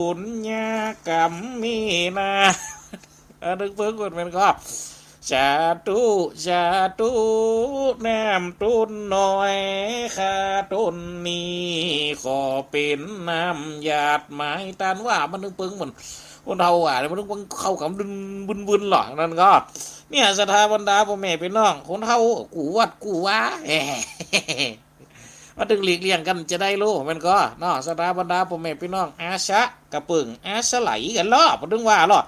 บุญญากรรมมีนานึกเพิ่งคนเป็นก็สาธุสาธุแนมตุนน้อยข้าตุนนี้ขอเป็นน้ำหยาดไม้ตานว่ามันนึกเพิ่งเหมือนคนเท่ามันนึกเพิ่งเข้ากับบึนหรอกนั่นก็เนี่ยสถาบรรดาพ่อแม่พี่น้องคนเท่ากูวัดกูว่ามาถึงหลีกเลี่ยงกันจะได้รู้มันก็เนาะสถาบรรดาพ่อแม่พี่น้องอาชะกระปึ่งอาสไหลกันล้อพอถึงว่าล้อ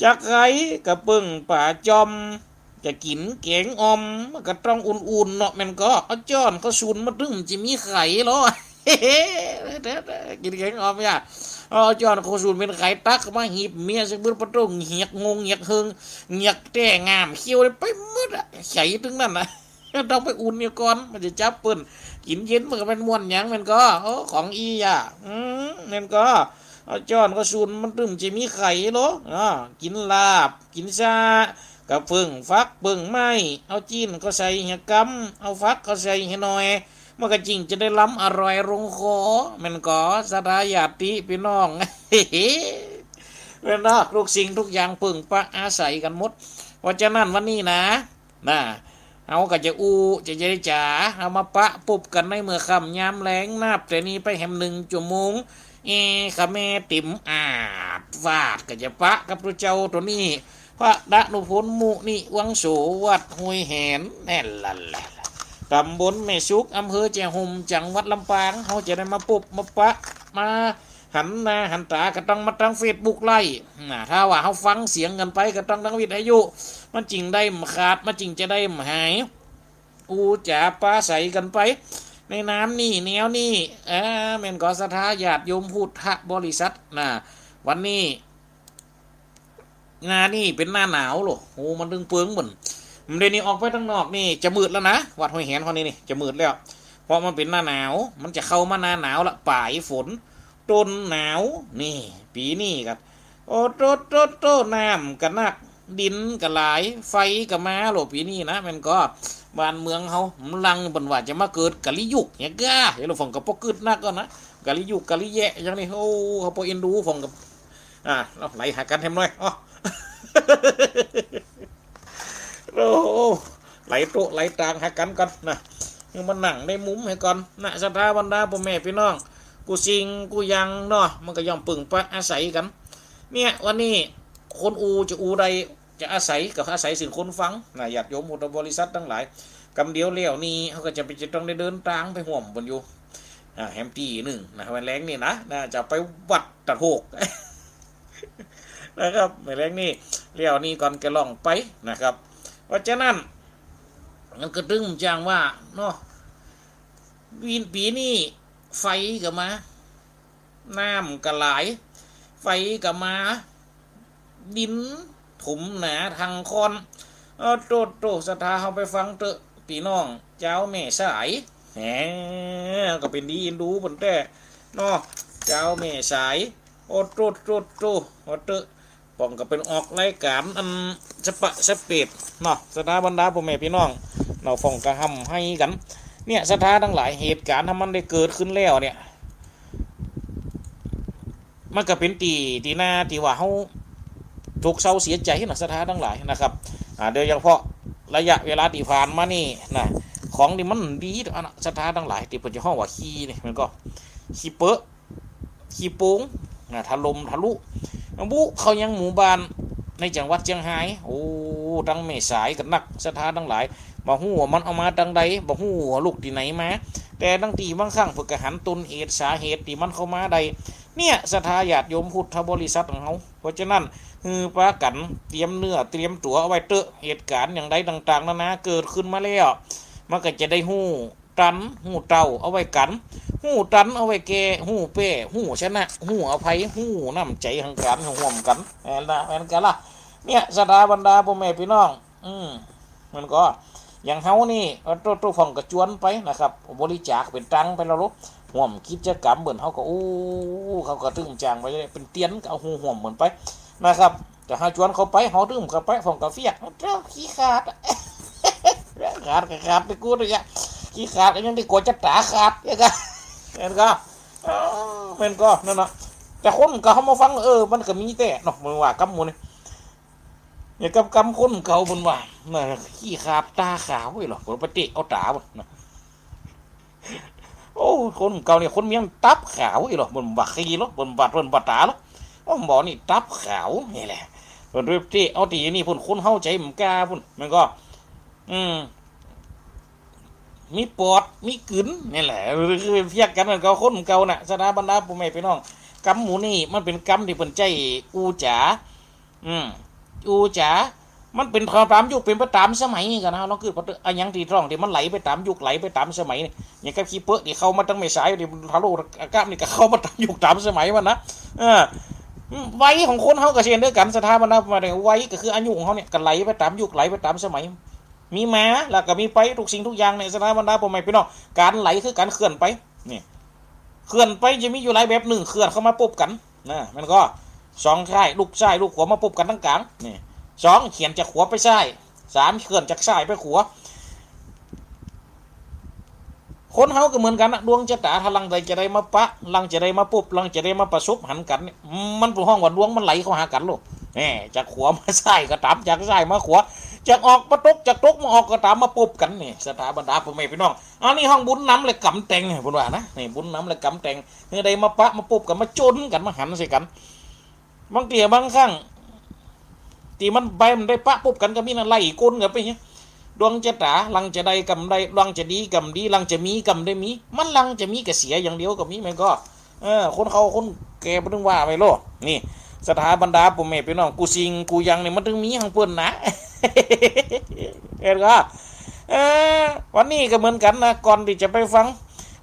จะไข่กระปึ่งป่าจอมจะกินแกงอมมันก็ต้องอุ่นๆเนาะมันก็เอาจ้อนเขาซุนมาถึงจะมีไข่ล้อกินแกงอมอย่าเอาจ้อนเขาซุนเป็นไข่ตักมาหีบเมียสักบื้อประตูเหียกงงเหียกเฮงเหียกแต่งามเขี้ยวไปมืดอะไข่ถึงนั่นนะต้องไปอุ่นเนี่ยก่อนมันจะจับปืนกินเย็นมันก็เป็นม้วนยังมันก็ของอีอ่ะมันก็เอาจ้อนก็ซุนมันตึมจะมีไข่เนาะกินลาบกินซากับพึ่งฟักพึ่งไม้เอาจีนก็ใส่เหี่ยกำเอาฟักก็ใส่เหี่ยหน่อยมันก็จริงจะได้ล้ำอร่อยลงคอมันก็สดายาติพี่น้องเป็นนะทุกสิ่งทุกอย่างพึ่งปะอาศัยกันหมดเพราะฉะนั้นวันนี้นะเอาก็จะจะได้จ๋าเอามาปะปุบกันในเมื่อค่ำยามแรงนับแต่นี้ไปแหม1 ชั่วโมงข้าแม่ติ๋มฟาดก็จะปะกับพระเจ้าตัวนี้พระดนุพลมุนิวังโสวัดห้วยแหนแน่นละตำบลแม่ชุกอำเภอแจ้ห่มจังหวัดลำปางเขาจะได้มาปุบมาปะมาหันหน้าหันตาก็ต้องมาตั้งเฟซบุ๊กไล่ถ้าว่าเขาฟังเสียงกันไปก็ต้องตั้งวิทยุมันจริงได้ขาดมันจริงจะได้หายจ๋าปลาใสกันไปในน้ำนี่แนวนี่เมนกอสถาญาติโยมพุทธบริษัทวันนี้งานนี่เป็นหน้าหนาวหรอมันดึงเปื้องเหมือนเดี๋ยวนี้ออกไปข้างนอกนี่จะมืดแล้วนะวัดห้วยแหนคนนี้นี่จะมืดแล้วเพราะมันเป็นหน้าหนาวมันจะเข้ามาหน้าหนาวละป่ายฝนต้นหนาวนี่ปีนี้กันโตน้ำกันนักดินกันหลายไฟกันมาหรอปีนี้นะมันก็บ้านเมืองเขาลังบันว่าจะมาเกิดกะลิยุกเนี่ยก้าเห็นเราฝั่งกับพวกกึดนักก็นะกะลิยุกกะลิแยะอย่างนี้เขาพอเอ็นดูฝั่งกับเราไหลหากันเต็มเลยไหลโตไหลต่างหากันกันนะยังมันหนังได้มุ้มให้ก่อนนะสถาบรรดาพ่อแม่พี่น้องกูสิงกูยังเนาะมันก็ย่อมปึงปะอาศัยกันเนี่ยวันนี้คนจะใดจะอาศัยกับอาศัยสิ่งคนฟังญาติโยมพุทธบริษัททั้งหลายกำเดียวเลี้ยวนี่เขาก็จะต้องได้เดินทางไปห่วมบนอยู่แฮมตี้วันแรงนี่นะจะไปวัดตะโหกนะครับวันแรงนี่เลี้ยวนี่ก่อนแกล่องไปนะครับเพราะฉะนั้นมันก็ตึงจังว่าเนาะปีนี้ไฟกับมาน้ำกับไหลไฟกับมาดินถมหนาทางคอนโตสถาเขาไปฟังเตอะพี่น้องเจ้าแม่สายก็เป็นดีอินดูบนแต่เนาะเจ้าแม่สายโตเตอะป้องก็เป็นออกรายการอันสเปดเนาะสถาบรรดาพ่อแม่พี่น้องเราฟ้องกระหำให้กันเนี่ยสถาทั้งหลายเหตุการณ์ถ้ามันได้เกิดขึ้นแล้วเนี่ยมันก็เป็นตีหน้าตีว่าเขาทุกเศร้าเสียใจนะสถาทั้งหลายนะครับโดยเฉพาะระยะเวลาที่ผ่านมานี่นะของที่มันดีสถาทั้งหลายที่เป็นห้องว่าขี้นี่มันก็ขี้เปอะขี้โป่งถล่มทะลุบุเขายังหมู่บ้านในจังหวัดเชียงรายตั้งเมษายกันนักสถาทั้งหลายบ่ฮู้ว่ามันเอามาดังใดบ่ฮู้ว่าลูกที่ไหนมาแต่ตั้งตีบางครั้งเพื่อกหันต้นเหตุสาเหตุที่มันเข้ามาใดเนี่ยสถาญาติโยมพุทธบริษัทของเขาเพราะฉะนั้นปากันเตรียมเนื้อเตรียมตัวเอาไว้เตอะเหตุการณ์อย่างใดต่างๆนานาเกิดขึ้นมาแล้วมันก็จะได้ฮู้ตันฮู้เต่าเอาไว้กันฮู้ตันเอาไว้แก่ฮู้เป้ฮู้ชนะฮู้อภัยฮู้น้ำใจทางการห่วมกันนั่นกันล่ะเนี่ยสถาบรรดาพ่อแม่พี่น้องมันก็อย่างเฮานี่ตัวฝั่งกระจวนไปนะครับบริจาคเป็นตังไปแล้วลูกห่วมกิจกรรมเหมือนเขาก็เขาก็ตึงจางไปเป็นเตียนเอาห่วมเหมือนไปนะครับแต่หาจวนเขาไปเขาตึงเขาไปฝั่งกาแฟเจ้าขี้ขาดขาดไปกูเลยอ่ะขี้ขาดยังได้กดจะตาขาดยังไงเห็นก็นั่นนะ แต่คนก็เขามาฟังมันก็มีแต่เนาะมึงว่ากำมูนี่อย่ากำคนเก่าบนว่าน่ะขี้ขาดตาขาวไว้หรอผมไปเตะเอาตาบ่นะโอ้คนเก่าเนี่ยคนเมียงตับขาวไอ้หรอบนบักขี้หรอบนบัดตาหรออ้อมบอกนี่ตับขาวนี่แหละเพิ่นเรียบเตะเอาตีนี่พุ่นคนเข้าใจมันกล้าพุ่นมันก็อืมมีปอดมีกึ๋นนี่แหละคือเพียกกันมันก็คนเก่าน่ะสถาบรรดาปู่แม่พี่น้องกำหมูนี่มันเป็นกำที่เพิ่นใจอูจ๋าอืมอูจ๋ามันเป็นตามยุคเป็นไปตามสมัยกันนะเราคืออันยังที่ท่องที่มันไหลไปตามยุคไหลไปตามสมัยนี่อย่างกับขี้เปอะที่เข้ามาตั้งไม่สายที่ทะลุอากาศนี่ก็เข้ามาตามยุคตามสมัยมันนะเออวัยของคนเขาก็เช่นเดียวกันสถาบันนะมาถึงวัยก็คืออายุของเขาเนี่ยก็ไหลไปตามยุคไหลไปตามสมัยมีมาแล้วก็มีไปทุกสิ่งทุกอย่างในสถาบันนะผมไม่พี่น้องการไหลคือการเคลื่อนไปนี่เคลื่อนไปจะมีอยู่หลายแบบหนึ่งเคลื่อนเข้ามาปุ๊บกันนะมันก็สองชายลูกชายลูกขวามาปุ๊บกันทั้งกลางนี่สองเขียนจากขวาไปซ้ายสามเคลื่อนจากซ้ายไปขวาคนเฮาก็เหมือนกันนะดวงชะตาถ้าลังใดจะได้มาปะลังจะได้มาปุ๊บลังจะได้มาประสบหันกันมันเป็นห้องว่าดวงมันไหลเข้าหากันลูกจากขวามาซ้ายก็ตามจากซ้ายมาขวาจากออกมาตกจากตกมาออกก็ตามมาปุ๊บกันนี่สถาบันดาพ่อแม่พี่น้องอันนี้ห้องบุญน้ำเลยกำแตงพูดว่านะนี่บุญน้ำเลยกำแตงเมื่อใดมาปะมาปุ๊บกันมาจนกันมาหันใส่กันบางเตี่ยบางครั้งตีมันไปมันได้ปะปุ๊บกันก็มีนั่นไล่ก้นกันไปเนี่ยดวงจะตาลังจะได้กำได้ลังจะดีกำดีลังจะมีกำได้มีมันลังจะมีกระเสียอย่างเดียวกับมีมันก็คนเขาคนแก่ไม่ต้องว่าไปโลนี่สถาบรรดาปู่แม่พี่น้องกูซิงกูยังเนี่ยมันถึงมีทางเพื่อนนะเห็นก็วันนี้ก็เหมือนกันนะก่อนที่จะไปฟัง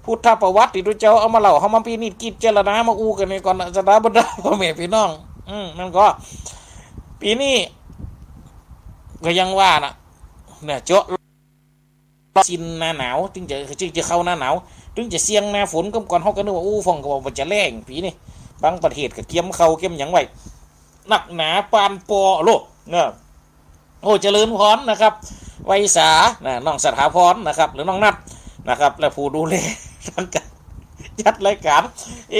พุทธประวัติที่ตัวเจ้าเอามาเล่าเขามาปีนิดกิจเจรณามาอู้กันในก่อนสถาบรรดาปู่แม่พี่น้องมันก็ปีนี้ก็ยังว่านะเนี่ยเจาะชินหน้าหนาวจึงจะเข้าหน้าหนาวจึงจะเสี่ยงหน้าฝนก็ก่อนเขาก็นึกว่าฟองก็บอกว่าจะแรงผีนี่บางประเทศก็เกี่ยมเขาเกี่ยมหยังไว้หนักหนาปานปอโลกเนี่ยโอ้เจริญพรนะครับไวสาน้องสถาพรนะครับหรือน้องนัทนะครับและผู้ดูแลทั้งการจัดรายการ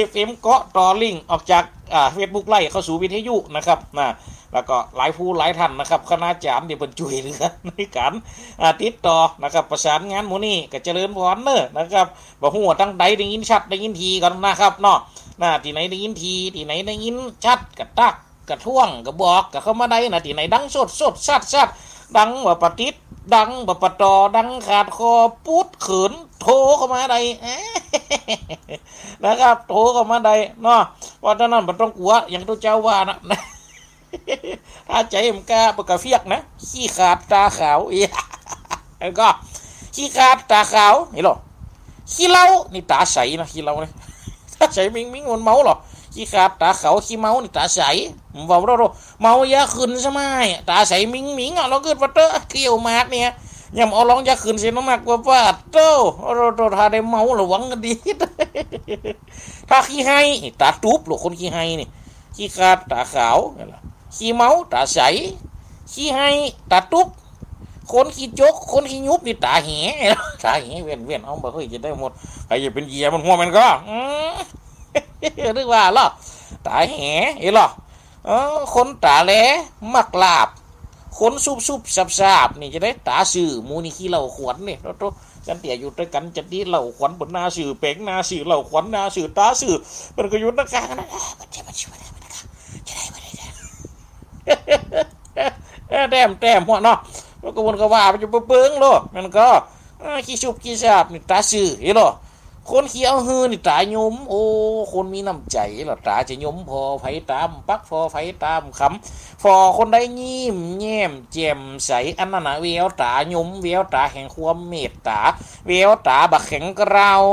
FMเกาะต่อลิงออกจากเฟซบุ๊กไล่เข้าสู่วิทยุนะครับแล้วก็หลายผู้หลายท่านนะครับคณาจารย์ที่เป็นช่วยเหลือในการติดต่อนะครับประสานงานหมู่นี้ก็เจริญพรเนอนะครับบอกหัวตั้งใดได้ยินชัดได้ยินทีก่อนนะครับเนาะที่ไหนได้ยินทีที่ไหนได้ยินชัดกระตักกระท่วงกระบอกกระเข้ามาได้นะที่ไหนดังสดชัดดังว่าปฏิษดังแบบปะตอดังขาดคอปุ๊ดเขินโทรเข้ามาได้นะครับโทรเข้ามาได้เนาะเพราะฉะนั้นมันต้องกลัวอย่างตัวเจ้าว่านะถ้าใจมันกล้าปกเฟียกนะขี้ขาดตาขาวแล้วก็ขี้ขาดตาขาวนี่หรอขี้เล่านี่ตาใสนะขี้เล่าเนี่ยตาใสมิงมันเมาหรอขี้ขาดตาขาวขี้เมานี่ตาใสบอกเราเมายาขึ้นใช่ไหมตาใสมิงอ่ะเราเกิดวัตเตอร์เกี่ยวมากเนี่ยยังเอาลองยาขึ้นเสียน้ำหนักกว่าโตเราถ้าได้เมาระวังกันดีถ้าขี้ให้ตาตุ๊บหรอคนขี้ให้นี่ขี้ขาดตาขาวนี่แหละขี้เมาตาใสขี้ให้ตาตุ๊บคนขี้จกคนขี้ยุบนี่ตาแหเวียนเอาบ่เฮ้ยจะได้หมดใครจะเป็นเหยียมันหัวมันก็นึกว่าล่ะตาแหหรอคนตาแหลมักลาบคนซุบซาบนี่จะได้ตาสื่อมูนี่ขี้เหล่าขวัญนี่เราจันเตี่ยอยู่ด้วยกันจะดีเหล่าขวัญบนนาสื่อเป่งนาสื่อเหล่าขวัญนาสื่อตาสื่อมันก็อยู่นักการนะแต้มหัวเนาะแล้วก็วนก็ว่ามันจะเปิ้งโลมันก็ขี้ชุบขี้ซาบนี่ตาสื่อเห็นหรอคนขี้เอาฮือนี่ตายมโอ้คนมีน้ำใจหรอตาจะยมพอไผตามปักพอไผตามคำพอคนได้ยิ้มแย้มแจ่มใสอันนั้นนะเววตายมเววตาแห่งความเมตตาเววตาบักแข็งกราว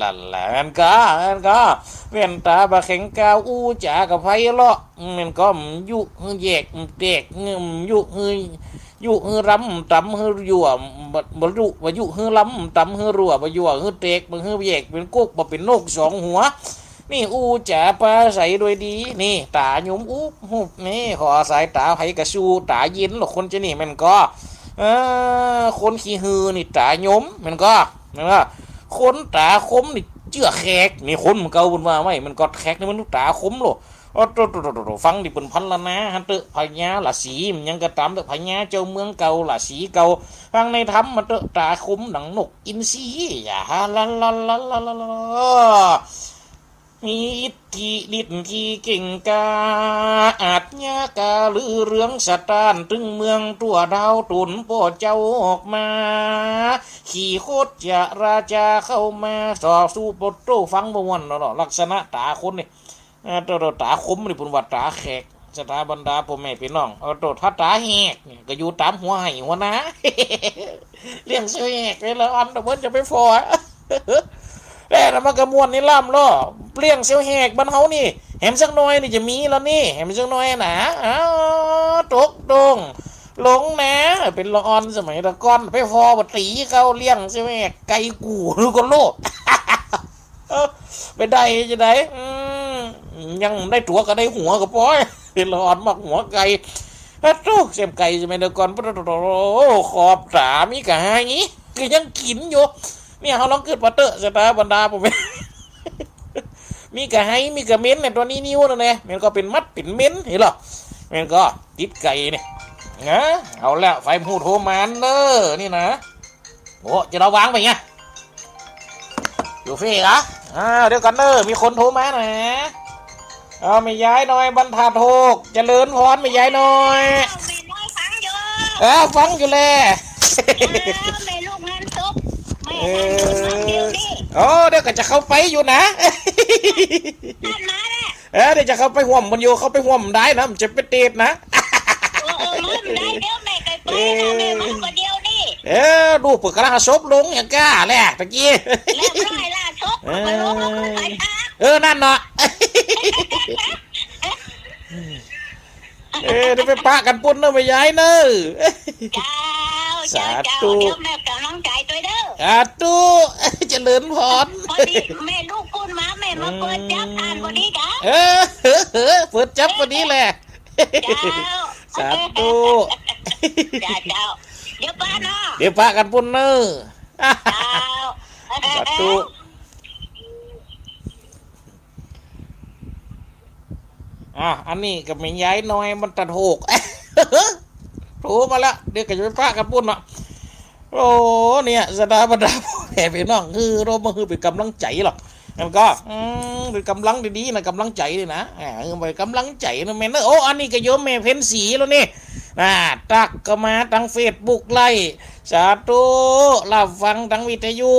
ล่ะมันก็เว้นตาบักแข็งกาวอู้จ๋ากับไผเลาะมันก็ยุแยกเด็กยุรำตำยั่วบรรลุว่ายุรำตำรั่วบ่ยั่วเตกบ่แยกเป็นกุ๊กบ่เป็นนกสองหัวนี่อูจ๋าปลาใสโดยดีนี่ตาหยุมอุ๊บหุบนี่ขอสายตาไผกระชูตาเย็นหรอกคนจะนี่มันก็คนขี้ฮือนี่ตาหยุมมันก็คนตาคมนี่จ จื้อแขกนี่คนมันเก่าบุญว่าไว้มันกอดแขกนี่มันตาคมโลโอ้โตฟังดิเป็นพันละนะฮันเตอพญาละสีมันยังกระตามเตอพญาเจ้าเมืองเก่าละสีเก่าฟังในธรรมมันเตอตาคมดังนกอินทรีอย่าลาลาลาลาลามีอิทธิฤทธิ์ที่เก่งกาอาจญากาหรือเรื่องสตานตึงเมืองตัวดาวตุนพ่อเจ้าออกมาขี่โคตรจะราชาเข้ามาต่อสู้ปโตฟังบ่ม่วนเนาะลักษณะตาคนนี่ตัวตาคมนี่เพิ่นว่าตาแขกสถาบรรดาพ่อแม่พี่น้องเอาตัวถ้าตาแหกนี่ก็อยู่ตามหัวไห้หัวนะเลี้ยงเสือแหกเลยละอันแต่เพิ่นจะไปฟอแต่มันกระมวลนี่ล่ำล่อเปลี่ยงเสียวแหกบ้านเฮานี่แหมสักหน่อยนี่จะมีแล้วนี่แหมสักหน่อยนะตกตรงหลงนะเป็นละออนสมัยตะก้อนไปฟอบตีเขาเลี้ยงเสียวแหกไก่กูหรือก็โลดไปได้จะได้ยังได้ตัวก็ได้หัวก็ป้อยเป็นละออนมักหัวไก่ตู้เสียมไก่สมัยตะก้อนขอบสามีกะหางี้ก็ยังกินอยู่เนี่ยเขาลองเกิดปัตเตอร์สตาร์บรรดาผมมีกระไฮมีกระเม้นเนี่ยตัวนี้นิ้วนะเนี่ยมันก็เป็นมัดเป็นเม้นเห็นหรอมันก็ติดไก่เนี่ยนะเอาแล้วไฟพูดโทรมานเนอนี่นะโอ้จะเราวางไปไงอยู่เฟ่เหรอเดี๋ยวกันเนอมีคนโทรมาหน่อยไม่ย้ายหน่อยบรรทัดโหกเจริญพรไม่ย้ายหน่อยฟังอยู่เลยเดี๋ยวก็จะเข้าไปอยู่นะเดี๋ยวจะเข้าไปห่วมมันอยู่เข้าไปห่วมได้นะมันจะไปตีดนะดูปึกกระหัศบลงอย่างก้าแหละตะกี้นั่นเนาะเดี๋ยวไปปะกันปุ่นเนอะไปย้ายเนอะสาธุแม่กำลังใจตัวเด้อสาธุเจริญพรพอดีแม่ลูกคุณมาแม่มาเปิดจับอ่านพอดีจ้ะเปิดจับพอดีแหละสาธุเดี๋ยวป้าเนาะเดี๋ยวป้ากันปุ่นเนอะสาธุอันนี้กับแม่ย้ายน้อยมันตัดโหกโผล่มาแล้วเดี๋ยวก็จะไปป้ากันปุ่นอ่ะโอ้เนี่ยสดาบรรดาแผ่พี่น้องคือเรามาคือเป็นกำลังใจหรอกแล้วก็เป็นกำลังดีๆนะกำลังใจเลยนะเป็นกำลังใจนะแม่เนอะโอ้อันนี้ก็โยมแม่เพ็ญศรีแล้วนี่ตักก็มาทางเฟซบุ๊กไล่สาธุรับฟังทางวิทยุ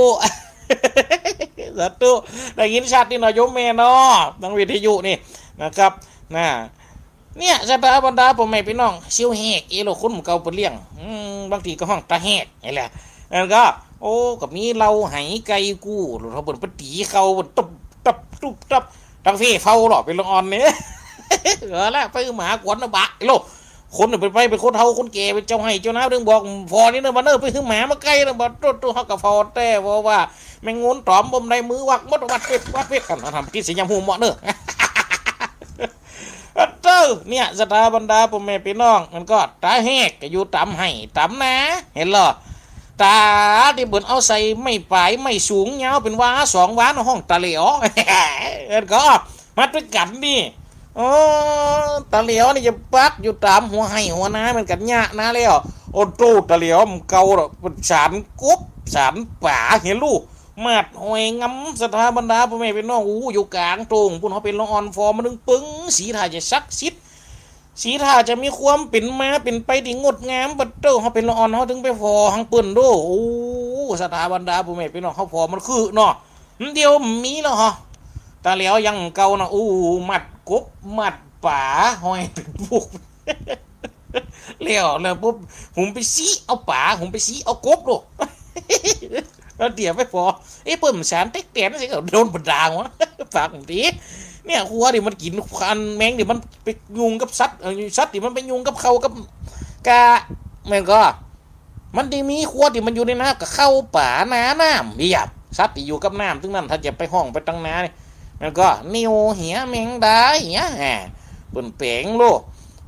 สาธุได้ยินชัดนี่หน่อยโยมแม่เนาะทางวิทยุนี่นะครับเนี่ยสถาบรรดาผมไม่พี่น้องเชียวแหกโลคุณเก่าปนเลี้ยงบางทีก็ห้องตาแหกนี่แหละแล้วก็โอ้กับมีเราไหไก่กู้หรือเขาบนปตีเขาบนตับตังเฟ่เฝ้าหรอเป็นละอ่อนเนี่ยแล้วไปหมากวนนะบะโลคนเป็นคนเฒ่าคนแก่เป็นเจ้าให้เจ้าน้าเรื่องบอกพอนี่เนอะมันไปหมามาไกลนะบอกตัวเขากับพอแต่ว่าแมงงนตอมบ่มในมือวักมดวัดเป็ดกันทำกินสียำหูเหมาะเนอะเนี่ยสถาบรรดาพ่อแม่พี่น้องมันก็ตาแหกก็อยู่ตำให้ตำนะเห็นหรอตาที่เบิ่นเอาใส่ไม่ปลายไม่สูงยาวเป็นว้า2 ว้าในห้องตาเหลียวเอ็นก็มาด้วยกันนี่ตาเหลียวนี่จะปักอยู่ตามหัวให้หัวน้ามันกันยะนะแล้วโอ้โตตาเหลียวมันเก่าหรอเป็นสารกุ๊บสารป่าเห็นลูกมาดหอยงำสถาบรรดาพ่อแม่พี่น้องอยู่กลางตรงพุ่นเขาเป็นละอ่อนฟอร์มันนึงปึ้งสีท่าจะซักซิดสีท่าจะมีความเป็นมาเป็นไปที่งดงามบัดเต้าเขาเป็นละอ่อนเขาถึงไปฟอหังปืนโดสถาบรรดาพ่อแม่พี่น้องเขาฟอมันคือเนาะเดียวมีแล้วฮะตาเหลียวยังเก่านะมัดกบมัดป่าหอยบุกเลี้ยวเลยปุ๊บผมไปซีเอาป่าผมไปซีเอากบลูกแล้วเดี๋ยวไม่พอเปิ่มสารเต็กเตียนสิเขาโดนบดาวะฝากผมทีเนี่ยหัวดิมันกินคันแมงดิมันไปยุงกับสัตว์ดิมันไปยุงกับเขากับกาแม่งก็มันดีมีหัวดิมันอยู่ในน้ำกับเข้าป่าน้ำเบียบสัตว์ที่อยู่กับน้ำซึ่งนั่นถ้าจะไปห้องไปตั้งน้านี่มันก็นิวเหียแมงดาเหียปุ่นเป๋งโล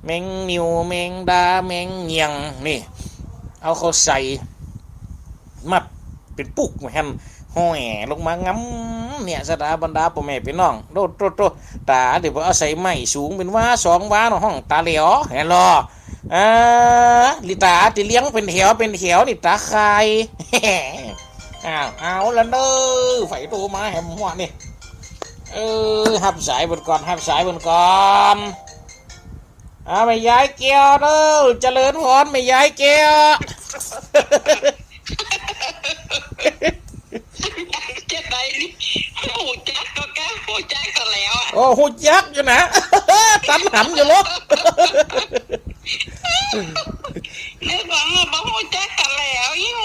แมงนิวแมงดาแมงเงียงนี่เอาเขาใส่มัดเป็นปุกแฮนห้อยลงมางำ เนี่ยสถาบรรดาพ่อแม่พี่น้องโตตาเดี๋ยวเอาใส่ไม้สูงเป็นว่า2 ว่าห้องตาเหลียวเห็นหรอลิตาที่เลี้ยงเป็นแถวนี่ตาใครเอาแล้วเด้อไฟโตมาแหมหัวนี่หับสายบนก่อนไม่ย้ายเกียวเด้อเจริญพรไม่ย้ายเกียวจะได้หูจักก็แก้หูจักก็แล้วอ่ะโอ้หูจักอยู่นะตันหันอยู่ลูกนึกว่าบ่หูจักก็แล้วอยู่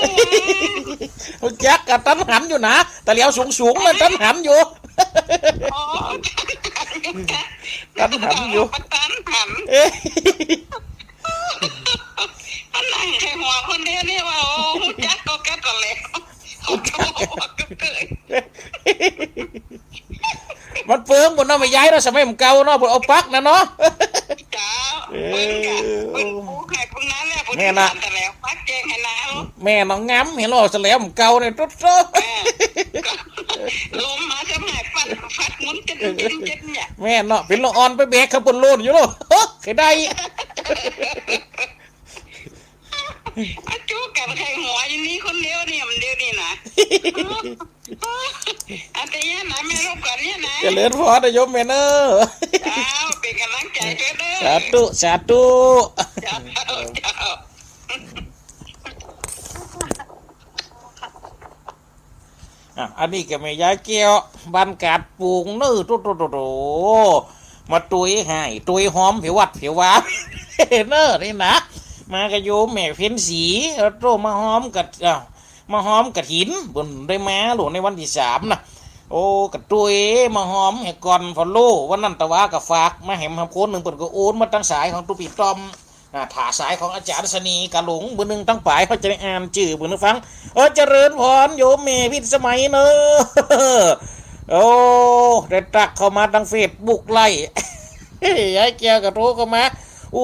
หูจักกับตันหันอยู่นะแต่เลี้ยวสูงเลยตันหันอยู่ตันหันอยู่ตันหันอันนั้นให้หัวคนเดียวนี่ว่าโอ้หูจักก็แก้ก็แล้วมันเฟิงบนน้ำไม่ย้ายเราสมัยมันเก่าเนาะบนเอาปักนะเนาะจ้าเปิ้นกะเปิ้นผู้ใครพวกนั้นแหละพวกนี้แต่แล้วปักแกงให้น้าแม่น้องง้ำเห็นหรอสแล้วมันเก่าเนี่ยตุ๊ดลมมาจะหายฟัดมุนกันเนี่ยแม่เนาะเป็นละอ่อนไปแบกขับบนโลนอยู่เนาะเคยได้อาจูกับใครหัวอย่างนี้คนเดียวเนี่ยมันเดียวนี่นะอันนี้นะแม่ลูกก่อนเนี่ยนะจะเลื่อนพอได้ยมแม่เนอะเป็นกำลังใจเด้อสาธุอันนี้ก็ไม่ย้ายเกี่ยวบันกาดปูงเนื้อโตมาตุยให้ตุยหอมผิววัดผิววาเนื้อนี่นะมากระโยมแม่เพ็ญสีโตมาหอมกับหินบนได้มาหลวงในวันที่3นะโอ้กระตุยมาหอมให้ก่อนฟอลโล่วันนั้นตะวากับฝากมาแหมโคนหนึ่งเปิดก็โอนมาตั้งสายของตุปีตอมถาสายของอาจารย์สนีกะหลงเบอร์หนึ่งตั้งปลายเขาจะได้อ่านจื่อเบอร์นึงฟังเจริญพรโยมแม่พิสมัยเนอะโอ้ได้ตักเข้ามาทางเฟซบุ๊กไล่ยายแก้วกระโตเข้ามา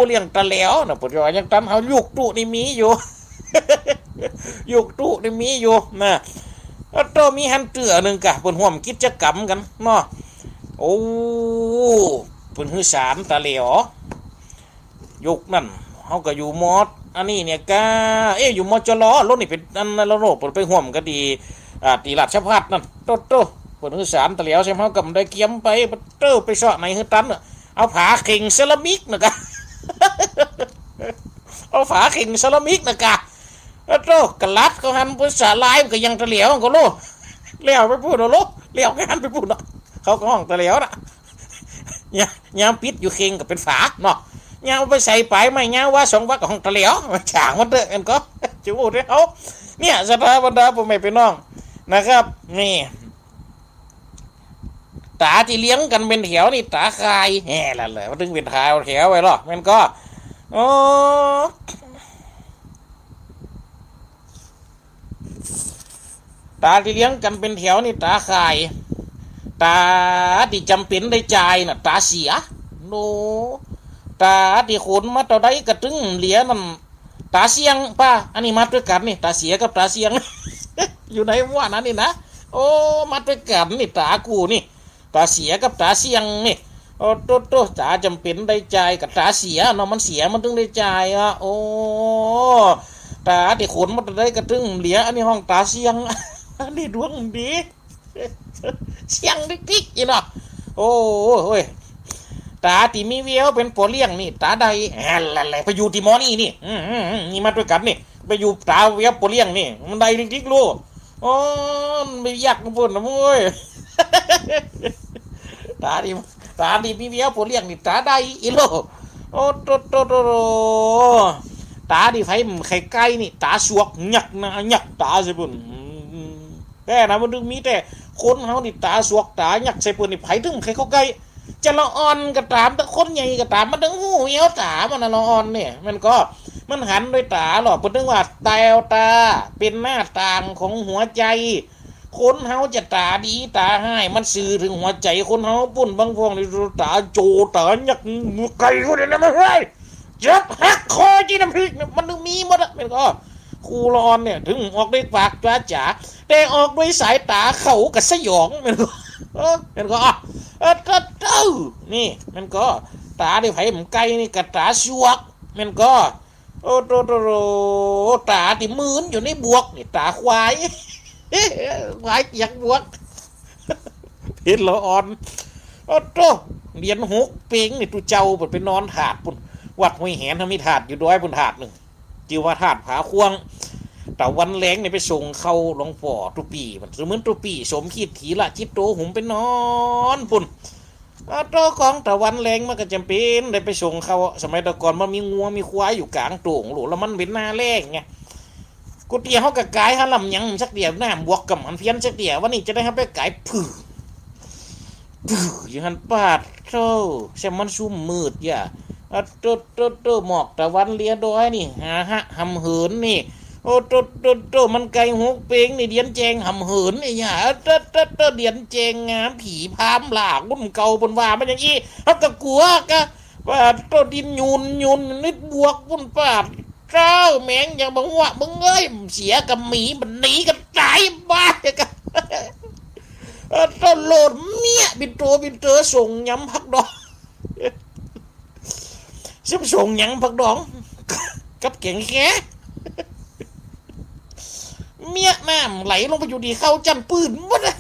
เลี้ยงตะแล้วนะปุจจุบันยังตั้มเขายุกตุนี่มีอยู่นะโตมีฮันเตือหนึ่งกะเปิ่นห่วมกิจกรรมกันเนาะโอ้เปิ่นฮือสารตะแล้วยุกนั่นเขาก็อยู่มอดอันนี้เนี่ยก็อยู่มอจลอรถนี่เป็นอันนั้นแล้วโน่เปิ่นไปห่วมก็ดีตีราชพัฒน์นั่นโตเปิ่นฮือสารตะแล้วใช่ไหมเขาก็ได้เกียมไปไปเสาะในฮือตันเอาผาเข่งเซรามิกนะกะเอาฝาเข่งเซรามิกนะกะโตกระลัดเขาหันภาษาลายมันก็ยังตะเหลียวก็โลเลี้ยวไปพูดโลเลี้ยวกันไปพูดเนาะเขาก็ห้องตะเหลียวนะยามปิดอยู่เข่งก็เป็นฝาเนาะยามไปใส่ไปไม่ยามว่า2 ว่ากับห้องตะเหลียวฉางมันเด้อกันก็จูดให้เขาเนี่ยสถาบรรดาพ่อแม่พี่น้องนะครับนี่ตาที่เลี้ยงกันเป็นแถวนี่ตาคายแห่ละเลยมันถึงเป็นแถวไว้หรอมันก็ตาที่เลี้ยงกันเป็นแถวนี่ตาคายตาที่จำเป็นได้จ่ายน่ะตาเสียโนตาที่ขนมาต่อได้กระตึงเหลียนั่นตาเสียงป้าอันนี้มาด้วยกันนี่ตาเสียกับตาเสียง อยู่ในว่านั้นนี่นะโอ้มาด้วยกันนี่ตากูนี่ตาเสียกับตาเสียงนี่โอ้โตตาจำเป็นได้จ่ายกับตาเสียเนาะมันเสียมันถึงได้จ่ายโอ้ตาที่ขนมาได้กระตึงเหลียอันนี้ห้องตาเสียงอันนี้ดวงดีเสียงดิ๊กๆอีเนาะโอ้ยตาที่มีเวียวเป็นปอเลี้ยงนี่ตาใดอะไรไปอยู่ที่มอนี่นี่มาด้วยกันนี่ไปอยู่ตาเวียวปอเลี้ยงนี่มันใดดิ๊กๆลูกโอ้ไม่อยากพูดนะมุ้ยตาดีมีเวียวปวดเลี้ยงนี่ตาได้อีโลโอ้โตตาดีไฟไข่ไก่นี่ตาสวกหยักนะหยักตาใส่ปุ่นแต่นะมันดึงมีแต่คนเขานี่ตาสวกตาหยักใส่ปุ่นนี่ไผ่ถึงไข่เข้าไก่จะละอ่อนก็ตามแต่คนใหญ่ก็ตามมันดึงหูเหี้ยวตามันละอ่อนเนี่ยมันหันด้วยตาหรอกปุ่นดึงว่าแตวตาเป็นหน้าต่างของหัวใจคนเฮาจะตาดีตาให้มันสื่อถึงหัวใจคนเฮาปุ่นบางพวกนี่ตาโจตาหยักไก่คนนี้นะไม่ใช่จับหักคอจีน้ำพริกมันต้องมีหมดเป็นก็ครูรอนเนี่ยถึงออกด้วยปากจ้าจ๋าแต่ออกด้วยสายตาเขากับสยองเป็น มันก็เต้านี่มันก็ตาดิไผ่ผมไก่นี่กับตาชวกมันก็โอ้โตตาที่มืนอยู่ในบวกนี่ตาควายควายอยากบวกเห็นละอ่อนโอ้โตเรียนหกเป่งนี่ตูเจ้าไปนอนถาดปุ่นวัดห้วยแหนทำมีถาดอยู่ด้วยบนถาดหนึ่งจิวว่าถาดผาควงแต่วันแรงเนี่ยไปส่งเข้าหลวงพ่อตุปีมันเหมือนตุปีสมคิดถีละจิตโตหุ่มไปนอนปุ่นโตของแต่วันแรงมันก็จำเป็นได้ไปส่งเขาสมัยแต่ก่อนมันมีงัวมีควายอยู่กลางโต่งหลูแล้วมันเป็นหน้าแรงไงกูเตียเขากับกายฮะลำยังสักเดียวหน้าบวกกับมันเพี้ยนสักเดียววันนี้จะได้ให้ไปกายผืออย่างนั้นปาดโตแซมมันซุ่มมืดอย่าโตหมอกแต่วันเลียดอยนี่หำเหินนี่โอ้โตมันไก่หกเป่งนี่เดียนแจงหำเหินนี่อย่าโตเดียนแจงงามผีพามหลากบุ่นเก่าบนว่ามันอย่างนี้เขาก็กลัวกะว่าโตดินยุนนิดบวกบุ่นปาดเจ้าแมงอย่างบังวะบังเอ้ยเสียกับหมีมันหนีกันตายบ้ากันโตโหลดเมียบินเตอส่งย้ำพักดองซึ่งส่งย้ำพักดองกับแกงแค่เมียน้ำไหลลงไปอยู่ดีเข้าจันปืนหมดเลย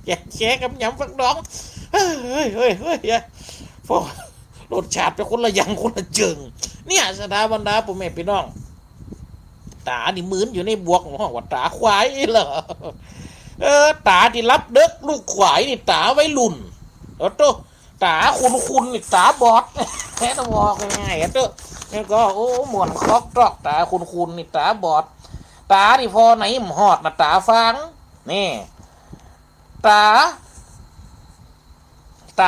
แกกับยำฟักดองเฮ้ยพอรสชาติไปคนละอย่างคนละเจิงเนี่ยสถาบันดาผมแม่พี่น้องตาดิมืนอยู่ในบวกของว่าตาควายเหรอตาที่รับเด็กลูกควายนี่ตาไว้ลุ่นโตตาคุณนี่ตาบอดแค่ต้องบอกง่ายๆโตนี่ก็โอ้หมวนคอกตอกตาคุณนี่ตาบอดตาที่พอไหนมหอดนะตาฟังนี่ต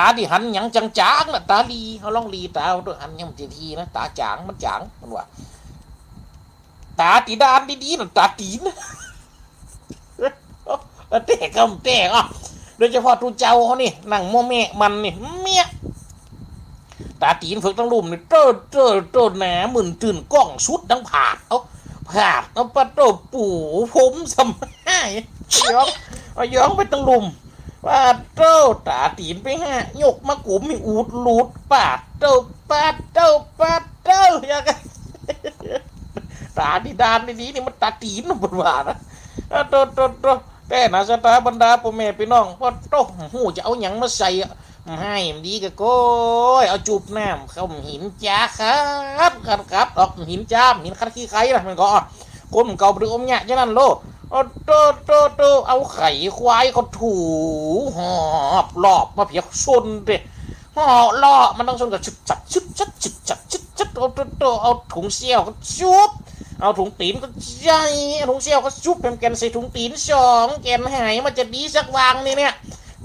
าที่หันยังจางๆนะตาลีเขาลองลีตาด้วยหันยังทีนะตาจางมันว่าตาตีดานดีๆนะตาตีนเตะกำเตะอ่ะโดยเฉพาะตูเจ้าเขานี่นั่งโมเมมันนี่เมียตาตีนฝึกตั้งลุ่มนี่โตแหนมึนตื่นกล้องชุดดังผาดเอาปะโตปู่ผมสมัยย้องไปตั้งลุ่มว่าโตตาตีนไปฮะยกมากลุ่มมีอูดลูดปาดโตอย่างไงตาดีดานนี้นี่มันตาตีนมันว่านะโตแต่นะสตาบรรดาพ่อแม่พี่น้องพอโตหูจะเอาหยังมาใส่ให้ดีก็โก้ยเอาจูบน้ำเข้าหินจ้าครับออกหินจ้ามหินคัดขี้ไข่นะมันก็คนเก่าไปดูอมเนี่ยฉะนั้นโลโตเอาไข่ควายเขาถูหอบหลอบมาเพียกชนเด้ห่อล่อมันต้องชนกับชุดจัดโตเอาถุงเสี่ยวก็ชุบเอาถุงตีนก็ใหญ่ถุงเสี่ยวก็ชุบเป็นแกนใส่ถุงตีน2แกนหายมันจะดีสักวางนี่เนี่ย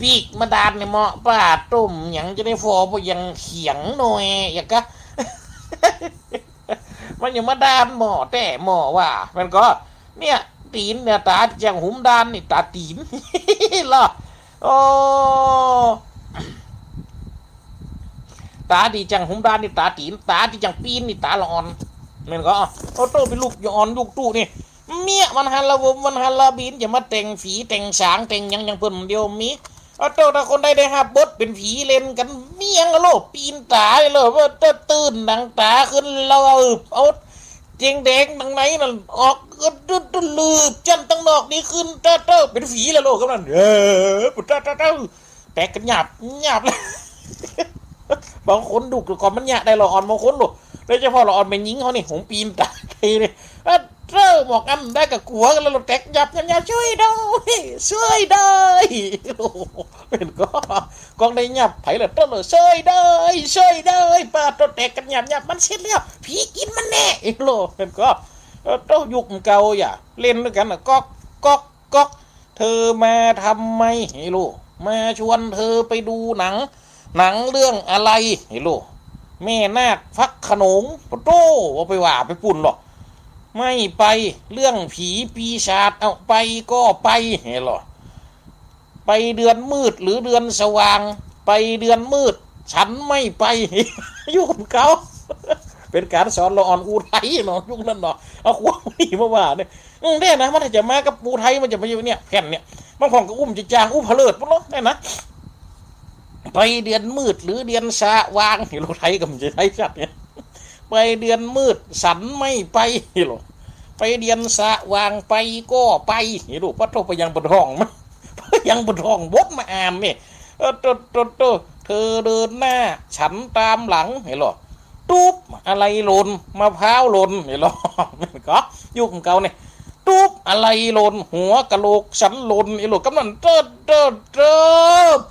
ปีกมาดานเนี่ยเหมาะป้าต้มอย่างจะได้ฟอพยังเขียงหน่อยอย่างก็มันยังมาดานหมอแต่หมอว่ามันก็เนี่ยตีนเนี่ยตาจังหุมดานนี่ตาตีนล่ะโอ้ตาดีจังหุมดานนี่ตาตีนตาดีจังปีนนี่ตาละอ่อนมันก็โอ้โตเป็นลูกย้อนลูกตู้นี่เมียมันฮัลละวมมันฮัลละบินอย่ามาแต่งฝีแต่งสางแต่งยังเพิ่นเดียวมีเอาโตถ้าคนได้ฮับบทเป็นผีเล่นกันเมียงโลปีนตาเลยว่าตื่นดังตาขึ้นเราเอาเจียงแดงดังไหนนั่นออกก็ลืบจันตั้งนอกนี่ขึ้นเต้าเป็นผีแล้วโลกกำลังปุ๊เต้าแตกกันหยาบเลยบางคนดูก่อนมันหยาได้หรออ่อนบางคนดูโดยเฉพาะเราอ่อนเป็นยิงเขานี่ผมปีนตาเลยหมอกอันได้กับกัวกันแล้วแตกหยับช่วยได้เป็นก็กองได้หยับไผ่ละต้นเลยช่วยได้ป้าต้นแตกกันหยับมันเสร็จแล้วผีกินมันแน่อีกโลเป็นก็ต้องยุคเก่าอย่าเล่นด้วยกันนะก๊อกเธอมาทำไมไอ้โลมาชวนเธอไปดูหนังเรื่องอะไรไอ้โลแม่นาคฟักขนงโต้เอาไปว่าไปปุ่นหรอกไม่ไปเรื่องผีปีศาจเอาไปก็ไปเห็นหรอไปเดือนมืดหรือเดือนสว่างไปเดือนมืดฉันไม่ไปอยู่กับเขา เป็นการสอนละอ่อนอูไทยเนาะยุคนั้นเนาะเอาความนี่มาว่าเนี่ยได้นะมันจะมากับปูไทยมันจะมาอยู่เนี่ยแผ่นเนี่ยบางคนก็อุ้มจะจางอุ้มเผลิดปุ๊บเนาะได้นะไปเดือนมืดหรือเดือนสว่างเฮโลไทยกับจะไทยชัดเนี่ยไปเดือนมืดสันไม่ไปเฮโลไปเดือนสว่างไปก็ไปเฮโลพัดโทไปยังบนห้องมั้ยยังบนห้องบดมาอ่านเนี่ยเธอเดินหน้าฉันตามหลังเห็นหรอตุ๊บอะไรหล่นมะพร้าวหล่นเห็นหรอก็ยุคของเขาเนี่ยตุ๊บอะไรหล่นหัวกะโหลกฉันหล่นเห็นหรอกำนัน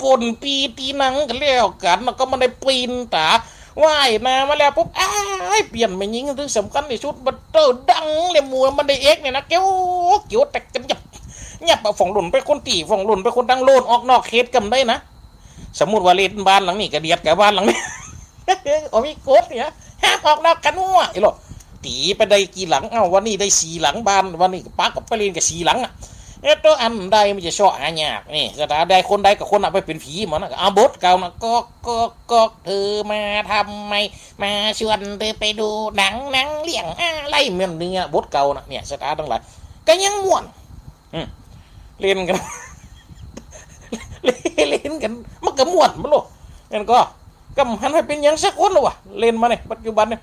ป่นปีตีนังกันแล้วกันแล้วก็มันได้ปีนตาว่ายน้ำมาแล้วปุ๊บเปลี่ยนไม่ยิงถึงสำคัญในชุดบัตเตอร์ดังเลยมัวมันได้เอ็กเนี่ยนะเกี้ยวแตกกันยับฝั่งหล่นไปคนตีฝั่งหล่นไปคนดังโลนออกนอกเขตกันได้นะสมมุติว่าเล่นบ้านหลังนี้กระเดียดกับบ้านหลังนี้โอ้มีกดเนี่ยห้ามออกนอกกันหัวไอ้หรอตีไปได้กี่หลังวันนี้ได้4 หลังบ้านวันนี้ป้ากับไปเล่นกับ4 หลังตัวอันใดมันจะชอบหายากนี่จะได้คนใดกับคนไปเป็นผีมันนะเอาบทเก่านะก็เธอมาทำไมมาชวนเธอไปดูหนังเลี้ยงอะไรเหมือนเนื้อบทเก่านะเนี่ยสตาร์ทั้งหลายก็ยังม่วนเล่นกันเล่นกันมันก็ม่วนมันโลแม่นก็หันให้เป็นยังสักคนหรอวะเล่นมาเนี่ยปัจจุบันเนี่ย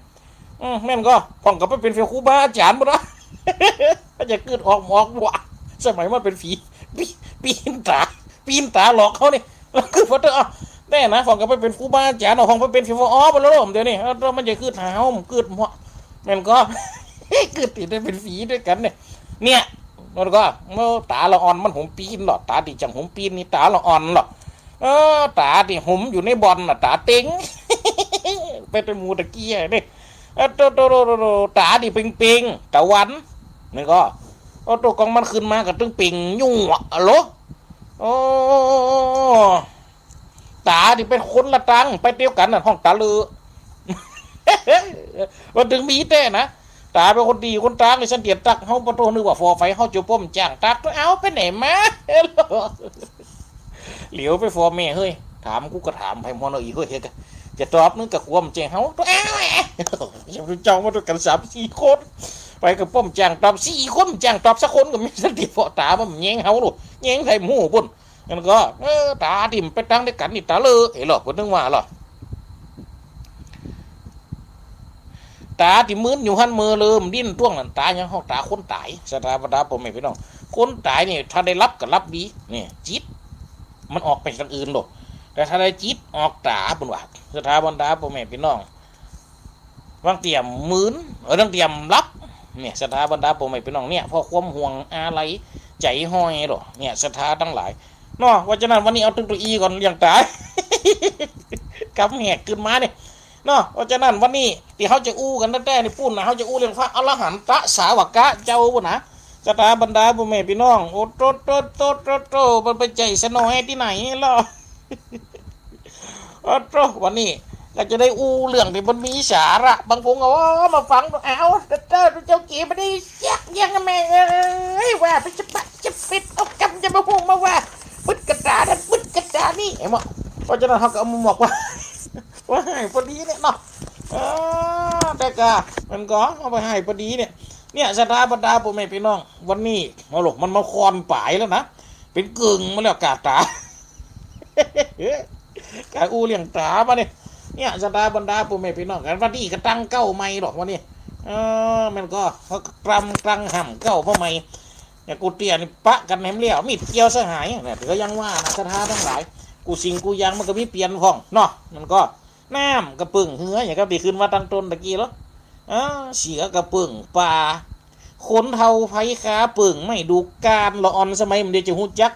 แม่นก็พ่องกับไปเป็นครูบาอาจารย์บ่ละก็จะเกิดออกว่ะสมัยมันเป็นผีปีนตาหลอกเขาเนี่ยคือพอเธอแน่นะพ่องกับไปเป็นครูบาอาจารย์พ่องไปเป็นฟิวอ๋อบ่ละเดี๋ยวนี้มันจะคือเท้าเกิดหัวแม่นก็เกิดติดได้เป็นผีด้วยกันเนี่ยมันก็เมื่อตาละอ่อนมันผมปีนหรอตาที่จังผมปีนนี่ตาละอ่อนหรอตาที่ผมอยู่ในบอลน่ะตาเต็งเป็นมูตะเกียนี่ตาที่ปิงตะวันนี่ก็ตัวกองมันขึ้นมากับตึงปิงยุ่งอะโลตาที่เป็นคนละตังไปเดียวกันน่ะห้องตาลือวันถึงมีแต่นะตาเป็นคนดีคนตากเลยฉันเตียนตักเขาประตูนึกว่าฟอไฟเขาจุป้มจ้างตักเอาไปไหนมาเหลียวไปฟอแม่เฮ้ยถามกูก็ถามไปมอนอีกเฮ้ยจะตอบนึกกับความเจ้าเขาตัวจะเจ้ามาด้วยกัน3-4 คนไปกับป้มจ้างตอบ4 คนจ้างตอบสักคนก็ไม่สติฟอตามันแย่งเขาหรอกแย่งใส่หมูปุ่นนั่นก็ตาดิ่มไปตั้งด้วยกันนี่ตาเลยเห็นหรอคนนึกว่าหรอตาที่มืนอยู่หันมือเริ่มดิ้นต้วงนั่นตายังห้องตาคนตายสถาบันดาผมไม่พี่น้องคนตายนี่ถ้าได้รับก็รับดีนี่จิตมันออกไปทางอื่นหรอกแต่ถ้าได้จิตออกตาบนว่าสถาบันดาผมไม่พี่น้องวางเตรียมมืนต้องเตรียมรับเนี่ยสถาบันดาผมไม่พี่น้องเนี่ยเพราะความห่วงอะไรใจห้อยหรอเนี่ยสถาทั้งหลายเนาะว่าจะนั้นวันนี้เอาตัวอีก่อนอย่างตายกำแหกขึ้นมาเนี่ยเนาะเพราะฉะนั้นวันนี้ที่เขาจะอู้กันแต่ในปุ่นนะเขาจะอู้เรื่องพระอรหันตสาวกะเจ้าบุญนะสถาบรรดาบุเมพี่น้องโอ้โตมันไปใจสนอยที่ไหนล่ะโอ้โตวันนี้ก็จะได้อู้เรื่องที่มันมีสาระบางคนก็มาฟังเอาเจ้าเก๋ไม่ได้ยังแม่ว่าไปจะปิดเอากำจะมาพูดมาว่าพุทธกตาดันพุทธกตานี่เห็นมั้ยเพราะฉะนั้นเขาก็เอามาบอกว่าให้พอดีเนี่ยเนาะแต่ก็มันก็เอาไปให้พอดีเนี่ยสถาบันดาผมไม่พี่น้องวันนี้มาหลกมันมาคอนป่ายแล้วนะเป็นกึ่งมาแล้วกาตากาอูเลี้ยงตามาเนี่ยสถาบันดาผมไม่พี่น้องกันวันนี้ก็ตั้งเก้าไม้หรอกวันนี้มันก็กลางห่ำเก้าเพราะไม่เนี่ยกูเตี้ยนี่ปะกันแหมเลี้ยวมีดเกี่ยวสหายเนี่ยก็ยังว่านะสถาทั้งหลายกูสิงกูยังมันก็มีเปลี่ยนห้องเนาะมันก็น้ำกระปึ่งเหืออย่างก็ดีขึ้นมาตั้งต้นตะกี้แล้วเสียกระปึ่งป่าขนเทาไผ่ขาปึ่งไม่ดูการละอ่อนสมัยมันเดี๋ยวจะหูจัก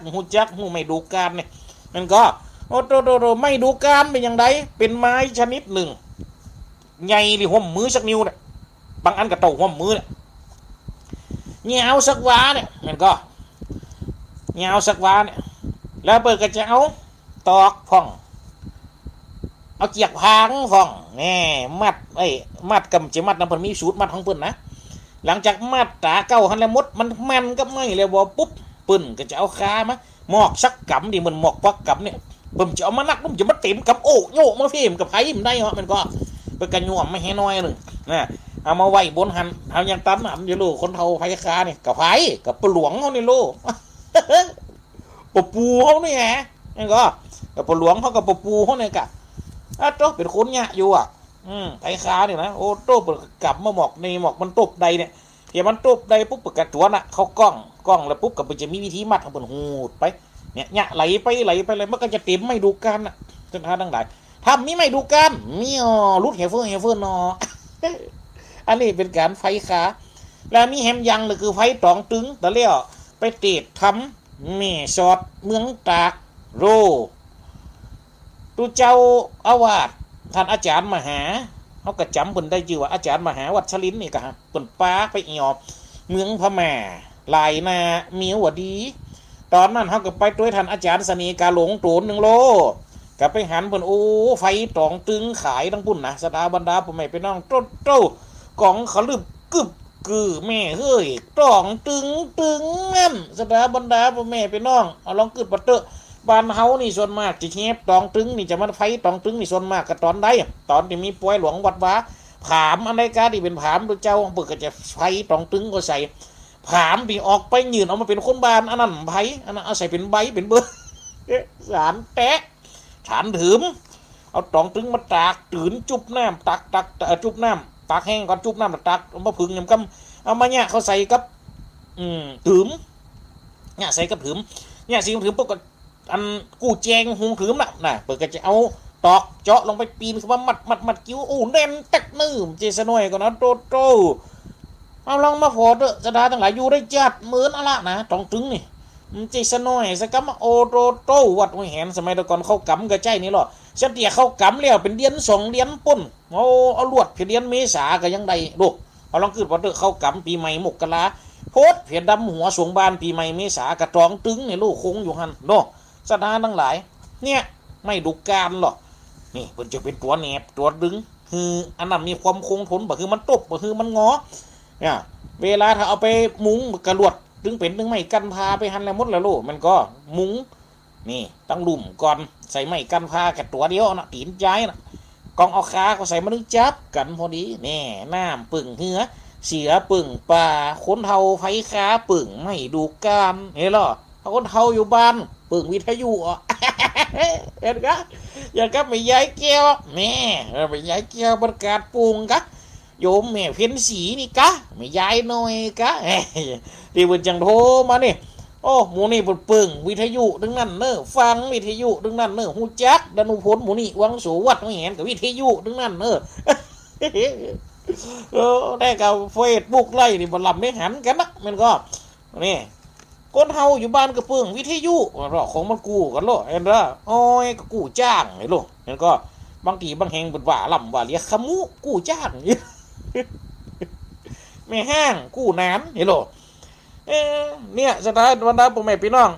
หูไม่ดูการเนี่ยมันก็โอ้โตไม่ดูการเป็นอย่างไรเป็นไม้ชนิดหนึ่งใหญ่ดิหัวมือสักนิ้วเนี่ยบางอันกระโตหัวมือเนี่ยเงาสักวาเนี่ยมันก็เงาสักวาเนี่ยแล้วเปิดกระเจ้าตอกพ่องเอาเกียกพางพ่องแน่มัดกำจะมัดน้ำเพิ่นมีสูตรมัดของเพิ่นนะหลังจากมัดตาเก้าหันแล้วมดมันก็ไม่เลยว่าปุ๊บเพิ่นก็จะเอาคามาหมอกสักกำดิมันหมอกปักกำเนี่ยเพิ่นจะเอามานักมันจะมาเต็มกับโอ้โยมาเพิ่มกับไผ่มันได้เหรอมันก็ไป กระหน่วมไม่ให้น้อยหนึ่งนะเอามาไว้บนหันเอายังตันหันอยู่ลูกคนเฒ่าไผค้านี่กับไผกับปลวงเขานี่ลูกปปูเขานี่แหละนี่ก็กับปลวงเขากับปปูเขาเนี่ยกะโตเป็นคนเนี่ยอยู่อ่ะไผค้าเนี่ยนะโอ้โตเปิดกลับมาหมอกในหมอกมันตบใดเนี่ยเดี๋ยวมันตบใดปุ๊บเปิดกระตัวน่ะเขากล้องแล้วปุ๊บกับมันจะมีวิธีมัดของมันหูดไปเนี่ยไหลไปเลยมันก็จะเต็มไม่ดูกันอ่ะจนท่าทั้งหลายทำนี่ไม่ดูกันมีรุดเฮฟเฟอร์นออันนี้เป็นการไฟขาแล้วมีแฮมยังเลยคือไฟตองตึงแต่เลี้ยวไปเตะทำเมสอดเมืองตากโรตูเจ้าอาวาสท่านอาจารย์มหาเขาก็จำเพิ่นได้ชื่อว่าอาจารย์มหาวัชรินทร์นี่ก็ฮะเพิ่นป้าไปเอียบเมืองพม่าลายนาเมียววดีตอนนั้นเขาก็ไปด้วยท่านอาจารย์สนีกาหลงโตน1 โลกับไปหันเพิ่นโอ้ไฟตองตึงขายทั้งปุ่นนะสตาบรรดาผมไม่ไปน้องโตกองขลึบกึบกือแม่เฮ้ยตองตึงนั่นสตาบรรดาผมแม่ไปน้องเอาลองกึบปัตเตอร์บ้านเฮานี่ส่วนมากจะเฮ็บตองตึงนี่จะมันไฟตองตึงนี่ส่วนมากก็ตอนใดตอนที่มีป่วยหลวงวัดวาผามอันใดกาที่เป็นผามตัวเจ้าเปิดก็จะไฟตองตึงก็ใส่ผามที่ออกไปยืนเอามาเป็นคนบ้านอันนั้นไผอันนั้นเอาใส่เป็นใบเป็นเบอร์สารแตะฐานถืมเอาตองตึงมาตากตื่นจุบน้ำตักจุบน้ำตักแห้งก่อนจุบน้ำตักเอามาพึ่งยำกำเอามาเนี่ยเขาใส่กับถืมเนี่ยใส่กับถืมเนี่ยสิถืมพวกอันกู้แจงหงถืมน่ะเปิดก็จะเอาตอกเจาะลงไปปีนเข้ามามัดกิ้วอู้เด่นตักนื้มเจสนอยก่อนนะโตเอาลองมาพอเถอะจะได้ทั้งหลายอยู่ได้จัดเหมือนอะไรนะตองตึงนี่เจสนอยสักกำโอโตวัดหัวแหนสมัยตะก่อนเข้ากำกระใจนี่หรอฉันเตี่ยเข้ากำแล้วเป็นเดือน2 เดือนปุ่นเอาลวดเดือนเมษาก็ยังได้ลูกเอาลองขึ้นพอเถอะเข้ากำปีใหม่มกราโพดเพียดำหัวสวงบานปีใหม่เมษากระตองตึงนี่ลูกคงอยู่หันโนสถานทั้งหลายเนี่ยไม่ดูการหรอกนี่มันจะเป็นตัวแหนบตัวดึงคืออันนั้นมีความคงทนบ่คือมันตบบ่คือมันงอเนี่ยเวลาถ้าเอาไปมุ้งกระลวดดึงเป็นดึงไม่กันพาไปหันแล้วหมดแล้วลูกมันก็มุ้งนี่ตั้งลุ่มก่อนใส่ไม้กันพากับตัวเดียวนะตีนใจนะกองเอาขาเขาใส่มาดึงจับกันพอดีแน่น้ำปึ่งเหือเสียปึ่งป่าคนเทาไฟขาปึ่งไม่ดูการเห็นหรอคนเทาอยู่บ้านปึ่งวิทยุเห็นกะอย่างกับไม่ย้ายแก้วแม่ไม่ย้ายแก้วประกาศปูงกะโยมแม่เพี้ยนสีนี่กะไม่ย้ายหน่อยกะที่บุญจังโทมานี่โอ้หมูนี่ปึ่งวิทยุดึงนั่นเนอฟังวิทยุดึงนั่นเนอหูจักดนุพลหมูนี่วังสูวัดไม่เห็นกับวิทยุดึงนั่นเนอได้กับเฟซบุ๊กไล่นี่บอลลับไม่หันกันนะมันก็นี่คนเฮาอยู่บ้านก็เพิ่งวิทยุรอของมันกู้กันโลเห็นป่ะโอ้ยก็กู้จ้างไอ้ลูกเห็นก็บางทีบางแห่งบนว่าลำว่าเรียกขมุกู้จ้างไม่ห้างกู้น้ำเห็นโลเนี่ยสถานบรรดาพ่อแม่พี่น้อง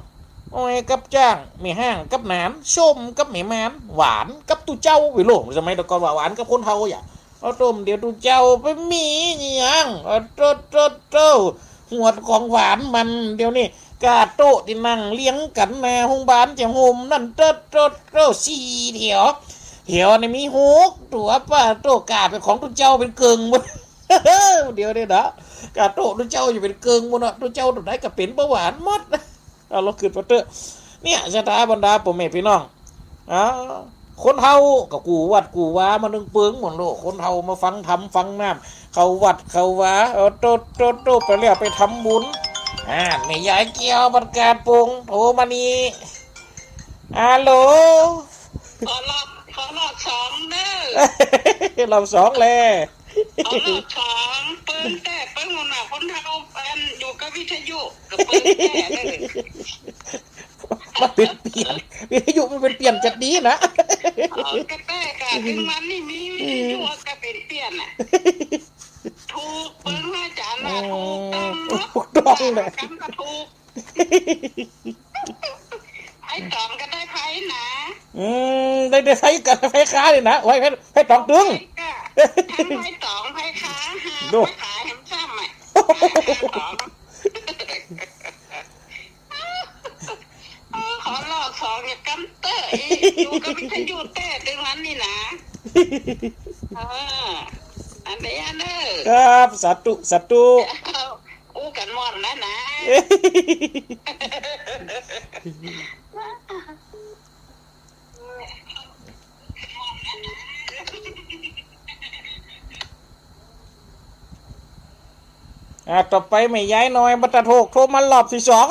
โอ้ยกับจ้างไม่ห้างกับน้ำส้มกับไม่มันหวานกับตู้เจ้าไอ้ลูกสมัยตะก่อนว่าหวานกับคนเฮาอย่างเอาต้มเดี๋ยวตู้เจ้าไปมีอย่างโตหัวของหวานมันเดี๋ยวนี้กาโตที่นั่งเลี้ยงกันในห้องบ้านจะโฮมนั่นโต4 แถวนี่มี6 ตัวป้าโตกาเป็นของตุเจ้าเป็นเกิงหมดเดี๋ยวนี้นะกาโตตุเจ้าอยู่เป็นเกิงหมดนะตุเจ้าตัวไหนก็เป็นเบาหวานหมดเอาเราขึ้นมาเถอะเนี่ยชะตาบรรดาพ่อแม่พี่น้องคนเฮาก็กูวัดกูว้ามานึงเปิงหมดโลกคนเฮามาฟังธรรมฟังน้ำเขาวัดเขาว้าโตไปแล้วไปทำบุญไม่ยายเกี่ยวประกาศปงโทรมานี่ฮัลโหลขอรอบ2เด้อรอบ2เลยขอรอบ2เปิ้นแต่เปิ้นคนน่ะคนเฮาอยู่กับวิทยุกับเปิ้นแต่เลยมันเป็นเปลี่ยนวิทยุมันเป็นเปลี่ยนจัดดีนะกระแตกะถึงมันนี่มีวิทยุก็เป็นเปลี่ยนน่ะถูกเปิ้นว่าจานน่ะถูกต้องเลยกันก็ถูกไอ้ตองก็ได้ไผนะได้ไผกันไผค้าเลยนะไผตองตึงทั้งไผตองไผค้าหาไผขายแฮมซ้ำอ่ะขอรอบ2อย่ากันเตออยู่กับวิทยุแต่ถึงนั้นนี่นะ อันเดียเนอ ครับสาธุสาธุ อู้กันหมดนะนะ ต่อไปไม่ย้ายน้อยบัตรโทกโทรมารอบที่สอง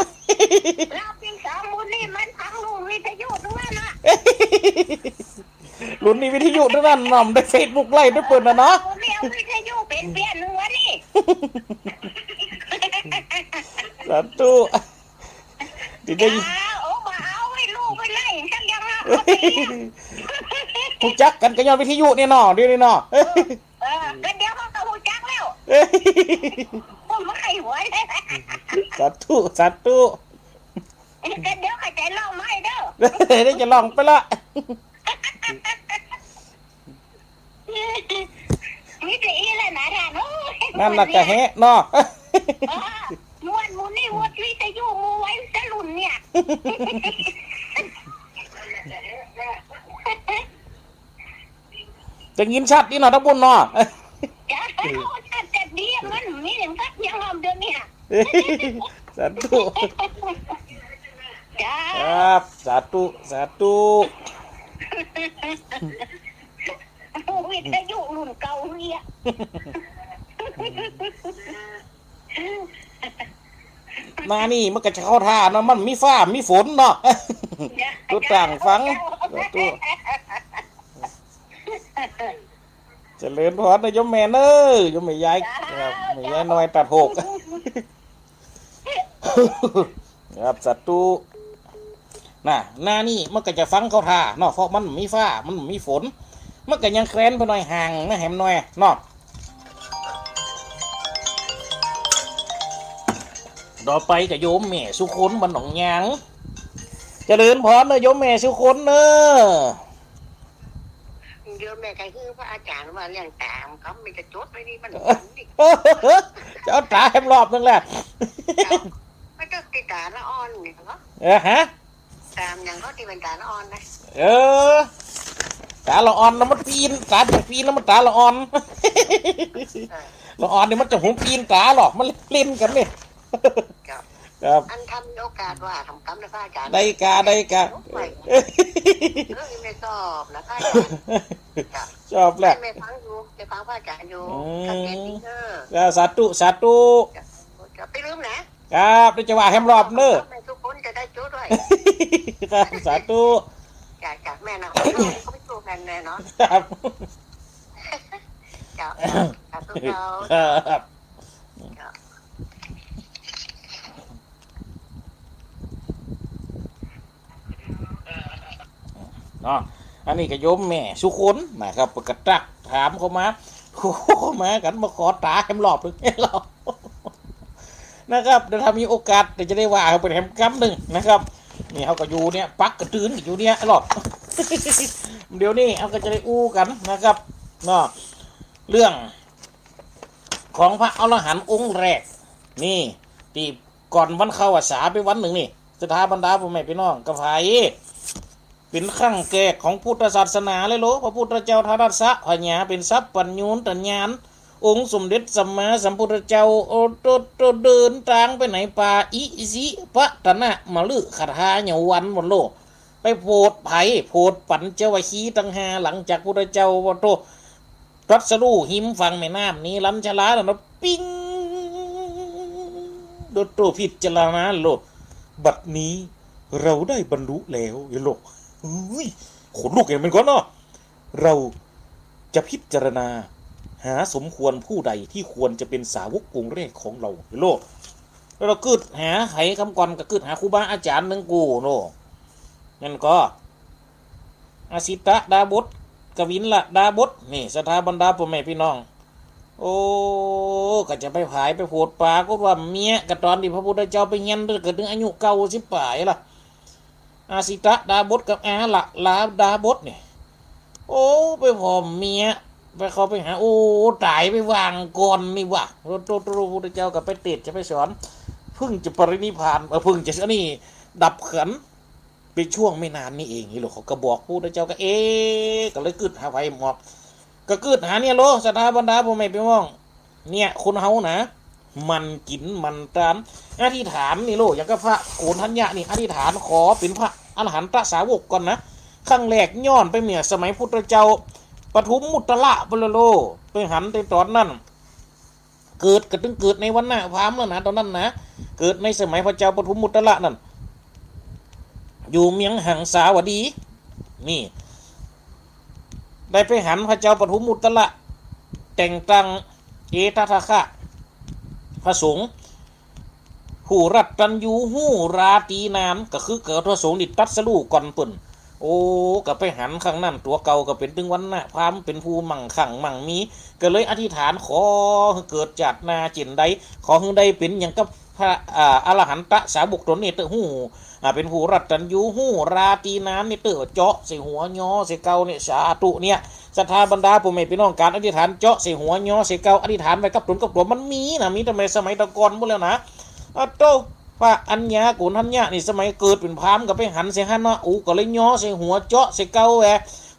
เราเป็นสาวมูนี่มันทั้งลูกวิทยุด้วยนะ รุ่นนี้วิทยุด้วยนั่นน่อมได้เฟซบุ๊กไล่ด้วยเปิดนะเนาะ เรียกวิทยุเป็นเปลี่ยนหนึ่งวะนี่ สาธุดีได้ โอ้มาเอาไว้ลูกไปไล่ฉันยังอ่ะ ผู้จักกันกันย้อนวิทยุเนี่ยเนาะเดี๋ยวนี้เนาะ ก็เดี๋ยวเขาก็หูจักแล้วผมไม่ไหวเลย สาธุสาธุ ก็เดี๋ยวเขาใจเล่าไม่เด้อ ได้จะลองไปละ มีแต่อีเลยนะท่านโอ้ย นั่นน่ะจะแฮะเนาะ มวนมูนี่วัดวิทยุมูไว้สลุนเนี่ย จะยินชัดนี่เนาะทั้งบุญเนาะ จ้าถ้าจะดีมันมีหนึ่งก็ยังหอมเดือนเนี่ย สาธุ จ้า ครับสาธุสาธุ วิทยุรุ่นเก่าเนี่ย มานี่มันก็จะเข้าท่าเนาะมันมีฟ้ามีฝนเนาะตัวต่างฟังตัวเจริญพรนะโยมแม่เนอะโยมแม่ยายครับแม่ยายน้อยตัดหกครับสัตว์ตู้น่ะหน้านี่มันก็จะฟังเข้าท่าเนาะเพราะมันมีฟ้ามันมีฝนมันก็ยังแคลนไปหน่อยห่างนะแหมหน่อยเนาะต่อไปกับโยมแม่สุคนบันหนองยางเจริญพรนะโยมแม่สุคนเนอะ เดี๋ยวแม่ก็คือพระอาจารย์ว่าเรื่องตามเขาไม่จะจดไว้นี่มันดิ จะเอาตาให้รอบนึงแหละ มันก็ติดตาละอ่อนนี่เหรอ ฮะ ตามอย่างเขาที่เป็นตาละอ่อนนะ ตาละอ่อนแล้วมันปีนตาจะปีนแล้วมันตาละอ่อนละอ่อนนี่มันจะหูปีนตาหรอกมันเล่นกันเนี่ยครับ อันทำโอกาสว่าทำกรรมนะพระอาจารย์ ได้กาไม่ชอบนะพระอาจารย์ ชอบแหละ ไม่ฟังอยู่ไม่ฟังพระอาจารย์อยู่ทำเองนี่สาธุสาธุ จะไปลืมนะครับ ได้จะว่าแฮมรอบเนอะ ทุกคนจะได้จุดด้วย ครับสาธุ จากแม่นะเขาไม่ถูกแน่เนาะ ครับ จากทุกเรา ครับเนาะอันนี้ก็โยมแม่สุคนนะครับกระตักถามเขามาโอ้มากันมาขอตาแฮมรอบเลยเรานะครับเดี๋ยวถ้ามีโอกาสเดี๋ยวจะได้ว่าเขาเป็นแฮมกัมหนึ่งนะครับนี่เขาก็อยู่เนี่ยปักกระตือนอยู่เนี่ยหรอกเดี๋ยวนี้เขาก็จะได้อู้กันนะครับเนาะเรื่องของพระอรหันต์องค์แรกนี่ที่ก่อนวันเข้าพรรษาไปวันหนึ่งนี่สถาบรรดาพ่อแม่พี่น้องกระไฟเป็นขั้งแก่ของพุทธศาสนาเลยโลพระพุทธเจ้าทารัสสะพญาเป็นทรัพย์ปัญญูตัญญานองค์สมเด็จสัมมาสัมพุทธเจ้าโอโตเดินทางไปไหนป่าอิสิพระตนะมะลึคาถาเหยวันบนโลกไปโพดไผ่โพดปัญจวัคคีย์ตั้งหาหลังจากพุทธเจ้าวัตโตรัสรูหิมฟังแม่น้ำนี้ล้ำชลาแล้วนะปิ้งโดดโตพิจารณาโลกบัดนี้เราได้บรรลุแล้วไอ้โลกขนลุกอย่างมันก่อนเนาะเราจะพิจารณาหาสมควรผู้ใดที่ควรจะเป็นสาวกองค์แรกของเราโลกแล้วเรากึดหาไขคำก่อนก็กึดหาครูบาอาจารย์หนึ่งกูโน่นั่นก็อาสิตะดาบดกวินละดาบดนี่สถาบรรดาพ่อแม่พี่น้องโอ้ก็จะไปผายไปโผดป่าก็ว่าเมียกับตอนที่พระพุทธเจ้าไปเงี้ยนเกิดถึงอายุเก่าสิบป่ายล่ะอาสิตะดาบดกับอาละลาดาบดเนี่ยโอ้ไปพอเมียไปเขาไปหาโอ้ตายไปวางก่อนนี่วะพระพุทธเจ้ากับไปติดจะไปสอนพึ่งจะปรินิพพานพึ่งจะนี่ดับขัน เป็นช่วงไม่นานนี่เองนี่หรอกเขาก็บอกพูดเจ้าก็ก็เลยกึดหาไฟหมอกก็กึดหาเนี่ยโลสถาบรรดาผมไม่ไปมองเนี่ยคนเฮานะมันกินมันตามอธิษฐานนี่โลอย่างก็พระโกนทัญญะนี่อธิษฐานขอเป็นพระอรหันตสาวกก่อนนะครั้งแรกย้อนไปเมื่อสมัยพุทธเจ้าปทุมมุตละปโลไปหันในตอนนั้นเกิดก็ถึงเกิดในวันน่ะพามแล้วนะตอนนั้นนะเกิดในสมัยพระเจ้าปทุมมุตละนั่นอยู่เมียงหังสาวดีนี่ได้ไปหันพระเจ้าปทุมมุตละแต่งตั้งเอตทัคคะพระสงฆ์ผู้รัตตัญญูหู้ราตีนามก็คือเกิดพระสงฆ์ดิตัดสลูก่อนเปิ่นโอ้ก็ไปหันข้างนั้นตัวเก่าก็เป็นตึงวันน่ะพามเป็นผู้มั่งคั่งมั่งมีก็เลยอธิษฐานขอเกิดจากนาจินใดขอให้ได้เป็นอย่างกับพระอรหันตสาวกตนนี้เตอหู้เป็นผู้รัตตัญญูหู้ราตีนามนี่เตอเจาะใส่หัวย่อใส่เก่าเนี่ยสาธุเนี่ยศรัทธาบรรดาผมไม่พี่น้องการอธิษฐานเจาะใส่หัวย่อใส่เก่าอธิษฐานไว้กับตนกับตัวมันมีนะมีทำไมสมัยตะกอนหมดแล้วนะโตพระอัญญาโกณทัญญะนี่สมัยเกิดเป็นพราหมณ์ก็ไปหันเสียหันเนาะก็เลยย่อใส่หัวเจาะใส่เก่า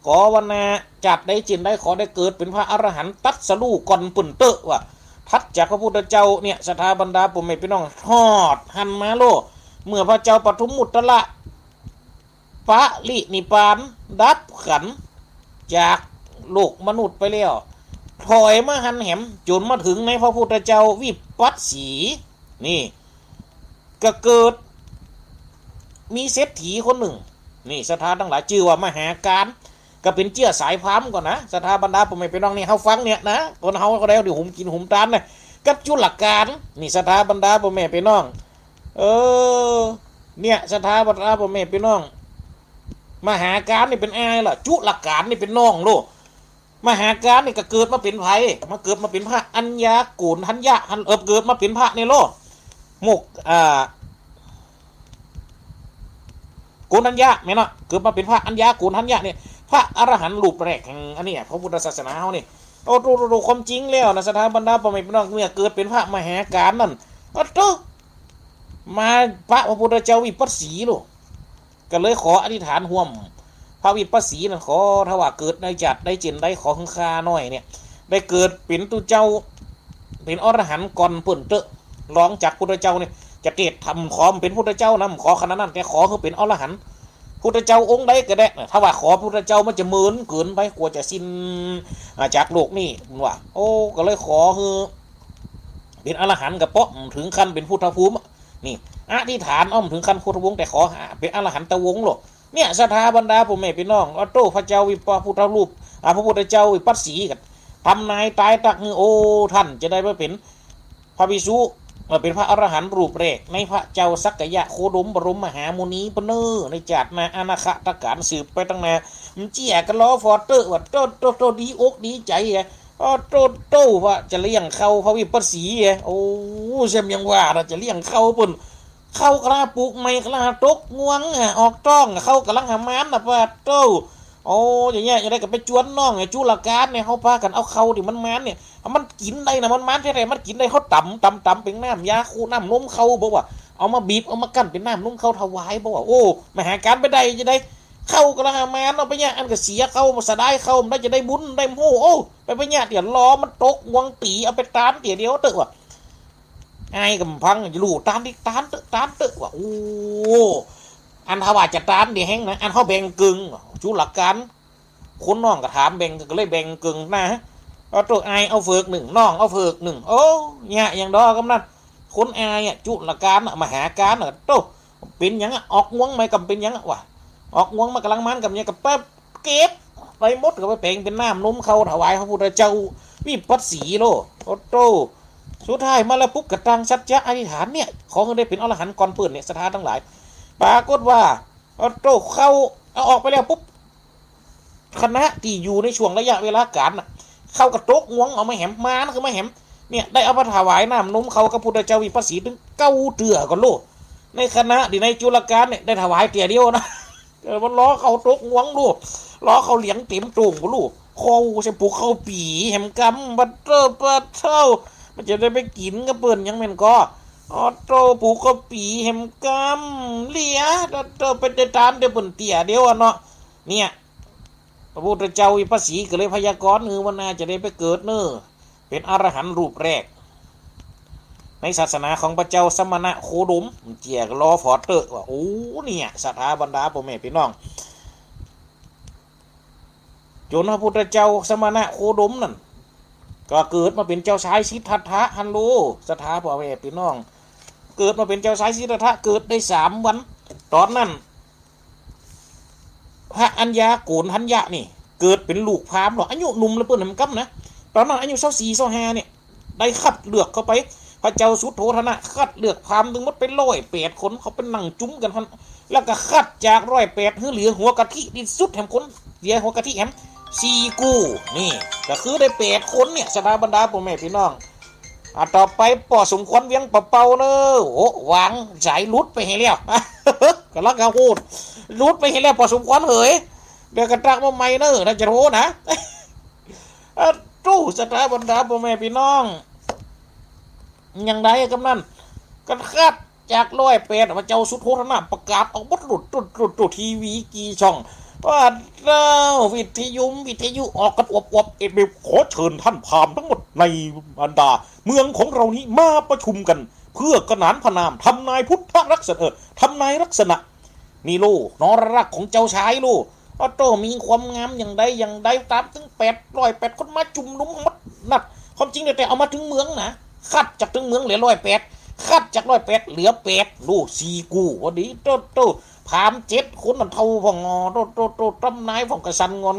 ขอวันนาจัดได้จินได้ขอได้เกิดเป็นพระอรหันต์ตัดสลูก่อนปุ่นเตอะว่ะทัดจากพระพุทธเจ้าเนี่ยศรัทธาบรรดาผมไม่พี่น้องทอดหันมาโลเมื่อพระเจ้าปทุมมุตละปะลินิพานดับขันจากโลกมนุษย์ไปแล้วถอยมาหันแหมจนมาถึงในพระพุทธเจ้าวิปัสสีนี่ก็เกิดมีเศรษฐีคนหนึ่งนี่ศรัทธาทั้งหลายชื่อว่ามหาการก็เป็นเจี้ยสายพามก่อนนะศรัทธาบรรดาผมไม่เป็นน้องนี่เฮาฟังเนี่ยนะคนเฮาก็แล้วเดี๋ยวหุมกินหุมตานนะกับจุลการนี่ศรัทธาบรรดาผมไม่เป็นน้องเนี่ยศรัทธาบรรดาผมไม่เป็นน้องมหาการนี่เป็นอ้ายล่ะจุลการนี่เป็นน้องโลมหาการนี่ก็เกิดมาเป็นไผมาเกิดมาเป็นพระอัญญาโกณทัญญะเกิดมาเป็นพระในโลกมุกโกณทัญญะแม่เนาะเกิดมาเป็นพระอัญญาโกณทัญญะเนี่ยพระอรหันต์รูปแรกแห่งอันนี้พระพุทธศาสนาเฮานี่โอ้โตความจริงแล้วนะสถาบรรดาพ่อแม่พี่น้องเมื่อเกิดเป็นพระมหาการนั่นโตมาพระพุทธเจ้าวิปัสสีโลก็เลยขออธิษฐานห่วมพระวิปัสสีนั่นขอถ้าว่าเกิดได้จัดได้จินได้ขอข้างคาหน่อยเนี่ยได้เกิดเป็นตุเจ้าเป็นอรหันต์ก่อนเปิ่นเตอะร้องจากพุทธเจ้าเนี่ยจะเกตทำขอเป็นพุทธเจ้านะขอขนาดนั้นแต่ขอคือเป็นอรหันต์พุทธเจ้าองค์ใดก็ได้ถ้าว่าขอพุทธเจ้ามันจะเหมือนเกินไปกลัวจะสิ้นจากโลกนี่ว่าโอ้ก็เลยขอคือเป็นอรหันต์กับเพาะถึงขั้นเป็นพุทธภูมินี่อธิษฐานถึงขั้นพุทธวงศ์แต่ขอเป็นอรหันตวงศ์หรอกเนี่ยศรัทธาบรรดาผมไม่เป็นน้องโตพระเจ้าวิปัสพุทธรูปพระพุทธเจ้าวิปัสสีกันทำนายตายตักโอ้ท่านจะได้มาเป็นพระภิกษุเป็นพระอรหันต์รูปแรกในพระเจ้าสักยะโคดมบรมมหามุนีปเนอในจัดมาอนาคตการสืบไปตั้งนานมันเจี๊ยกันล้อฟอเตอร์ว่าโตดีอกดีใจโตว่าจะเลี้ยงเขาพระวิปัสสีโอ้เช่นยังว่าจะเลี้ยงเขาปุ่นเข้ากระปุกไม่กระตกงวงออกต้องเข้ากระลังหามานนะว่าโตโอ้อย่างเงี้ยจะได้กับไปจวนน้องจุลการเนี่ยเขาพากันเอาเข้าดิมันมันเนี่ยมันกินได้นะมันแท้ๆมันกินได้เขาต่ำเป็นน้ำยาคูน้ำนมเขาบอกว่าเอามาบีบเอามากั้นเป็นน้ำนมเขาถวายบอกว่าโอ้มหาการไปได้จะได้เข้ากระหามานเอาไปเนี่ยอันก็เสียเข้ามาสะได้เข้าได้จะได้บุญได้โม่โอ้ไปเนี่ยเดี๋ยวล้อมันตกงวงตีเอาไปตามเดี๋ยวเตอะว่ะไอ้กำพังจะรู้ตามเตอะว่ะโอ้อันถวายจะตามเดี๋ยวแห้งนะอันเขาแบ่งกึ่งจุลการคนน้องก็ถามแบ่งก็เลยแบ่งกึ่งนะเอาตัวไอเอาเฟิกหนึ่งน้องเอาเฟิกหนึ่งโอ้เนี่ยอย่างดอกำนันคนไอจุลการมหาการโตเป็นยังออกงวงไม่กำเป็นยังวะออกงวงมากำลังมันกับเนี่ยกับแป๊บเก็บไปมดกับไปแปลงเป็นน้ำนุ่มเขาถวายพระพุทธเจ้าวิปัสสีโลโตสุดท้ายมาแล้วปุ๊บกระตังสัจจะอธิษฐานเนี่ยขอให้ได้เป็นอรหันต์ก่อนเปิดเนี่ยศรัทธาทั้งหลายปรากฏว่าโตเข้าเอาออกไปแล้วปุ๊บคณะที่อยู่ในช่วงระยะเวลาการเข้ากระตกงวงเอามาแหมมานะคือมาแหมเนี่ยได้เอามาถวายน้ำนมเขากับพุทธเจ้าวิปัสสีถึง9เตือก่อนโลในคณะที่ในจุลการเนี่ยได้ถวายเตียเดียวนะมันล้อเขาตกงวงลูกล้อเขาเหลียงเต็มตรงกูลูกคอใช่ปูเขาปีแหมกำบัตเตอร์เท่ามันจะได้ไปกินกับเปิ้นยังเป็นก็ ออโตปูก็ปีเห็มกำเลียโตเป็นตามเดี๋ยวปุ่นเตี่ยเดียวเนาะเนี่ยพระพุทธเจ้าวิปัสสีก็เลยพยากรณ์ว่าน่าจะได้ไปเกิดเนอเป็นอรหันต์รูปแรกในศาสนาของพระเจ้าสมณะโคดมเจียกรอฟอเตอร์ว่าโอ้เนี่ยศรัทธาบรรดาพ่อแม่พี่น้องจนพระพุทธเจ้าสมณะโคดมนั่นก็เกิดมาเป็นเจ้าชายสิทธัตถะฮันโลศรัทธาพ่อแม่พี่น้องเกิดมาเป็นเจ้าชายสิทธัตถะเกิดได้3 วันตอนนั้นพระอัญญาโกณทัญญะนี่เกิดเป็นลูกพราหมณ์หรออายุหนุ่มแล้วเปิ้นนำกับนะตอนนั้นอายุ24-25เนี่ยได้คัดเลือกเข้าไปพระเจ้าสุโธทนะคัดเลือกพราหมณ์ถึงหมดเป็น108 คนเขาเป็นนั่งจุ้มกันพันแล้วก็คัดจาก108ให้เหลือหัวกะทิที่สุดแห่งคนเหลือหัวกะทิแหม4 กู้นี่ก็คือได้8 คนเนี่ยสถาบรรดาพ่อแม่พี่น้องต่อไปปอสมควรเวียงปะเป่าเนอะโอ้วางสายลุดไปให้แล้วก็ลักกะพูดลุดไปให้แล้วปอสมควรเหยเดี๋ยวกระตักมาใหม่เนอะน่าจะรู้นะตู้สถาบรรดาพ่อแม่พี่น้องอย่างไรกำนันกันคาดจาก108พระเจ้าสุโธทนะประกาศออกบทหลุดทีวีกี่ช่องว่าเราวิทยุออกกันอวบเอ็ดขอเชิญท่านพราหมณ์ทั้งหมดในบรรดาเมืองของเรานี้มาประชุมกันเพื่อกระหนานพนามทำนายพุทธลักษณะทำนายลักษณะนี่ลูนรรักของเจ้าชายลูว่าโตมีความงามอย่างใดตามถึง108 คนมาจุ่มนุมมัดนัดความจริงแต่เอามาถึงเมืองนะคัดจากถึงเมืองเหลือ108คัดจาก108เหลือ8ลู4 กู้วันนี้โตพาม7 คนนั่นเท่าพองอโตตำนายของกระสันงอน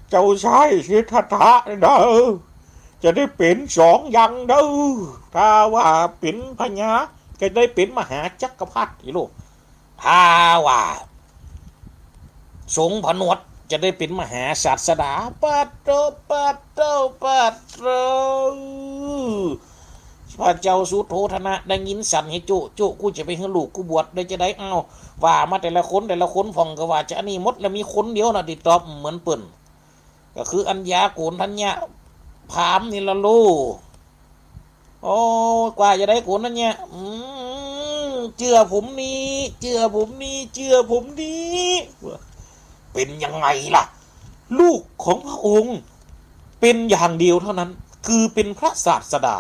เจ้าชายสิทธัตถะเด้อจะได้เป็น2 อย่างเด้อถ้าว่าเป็นพญาก็ได้เป็นมหาจักรพรรดิลูกถ้าว่าทรงผนวดจะได้เป็นมหาศาสดาปัตโตพระเจ้าสุโธทนะได้ยินสั่นให้จุกูจะไปให้ลูกกูบวชได้จะได้เอาว่ามาแต่ละคนฟองก็ว่าจะอันนี้มดแล้วมีคนเดียวนะติดตอบเหมือนเปิ่นก็คืออัญญาโกณทัญญะพราหมณ์นี่ละลูโอ้กว่าจะได้โกณทัญญะเชื่อผมนี้เป็นยังไงล่ะลูกของพระองค์เป็นอย่างเดียวเท่านั้นคือเป็นพระศาสดา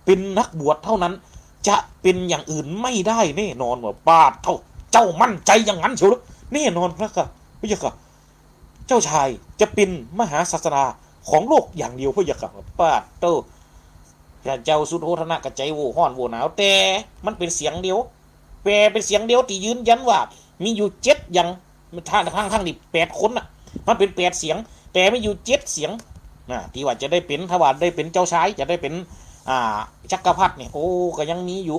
เป็นนักบวชเท่านั้นจะเป็นอย่างอื่นไม่ได้แน่นอนว่าป้าเจ้ามั่นใจอย่างนั้นเชียวหรือแน่นอนพระค่ะพระยะค่ะเจ้าชายจะเป็นมหาศาสดาของโลกอย่างเดียวพระยะค่ะป้าเจ้าสุโธทนะกระใจโวห้อนโวหนาวแต่มันเป็นเสียงเดียวแปลเป็นเสียงเดียวที่ยืนยันว่ามีอยู่7 อย่างทางนี่8 คนน่ะมันเป็น8 เสียงแต่ไม่อยู่7 เสียงที่ว่าจะได้เป็นถ้าว่าได้เป็นเจ้าชายจะได้เป็นจักรพรรดิเนี่ยโอ้ก็ยังมีอยู่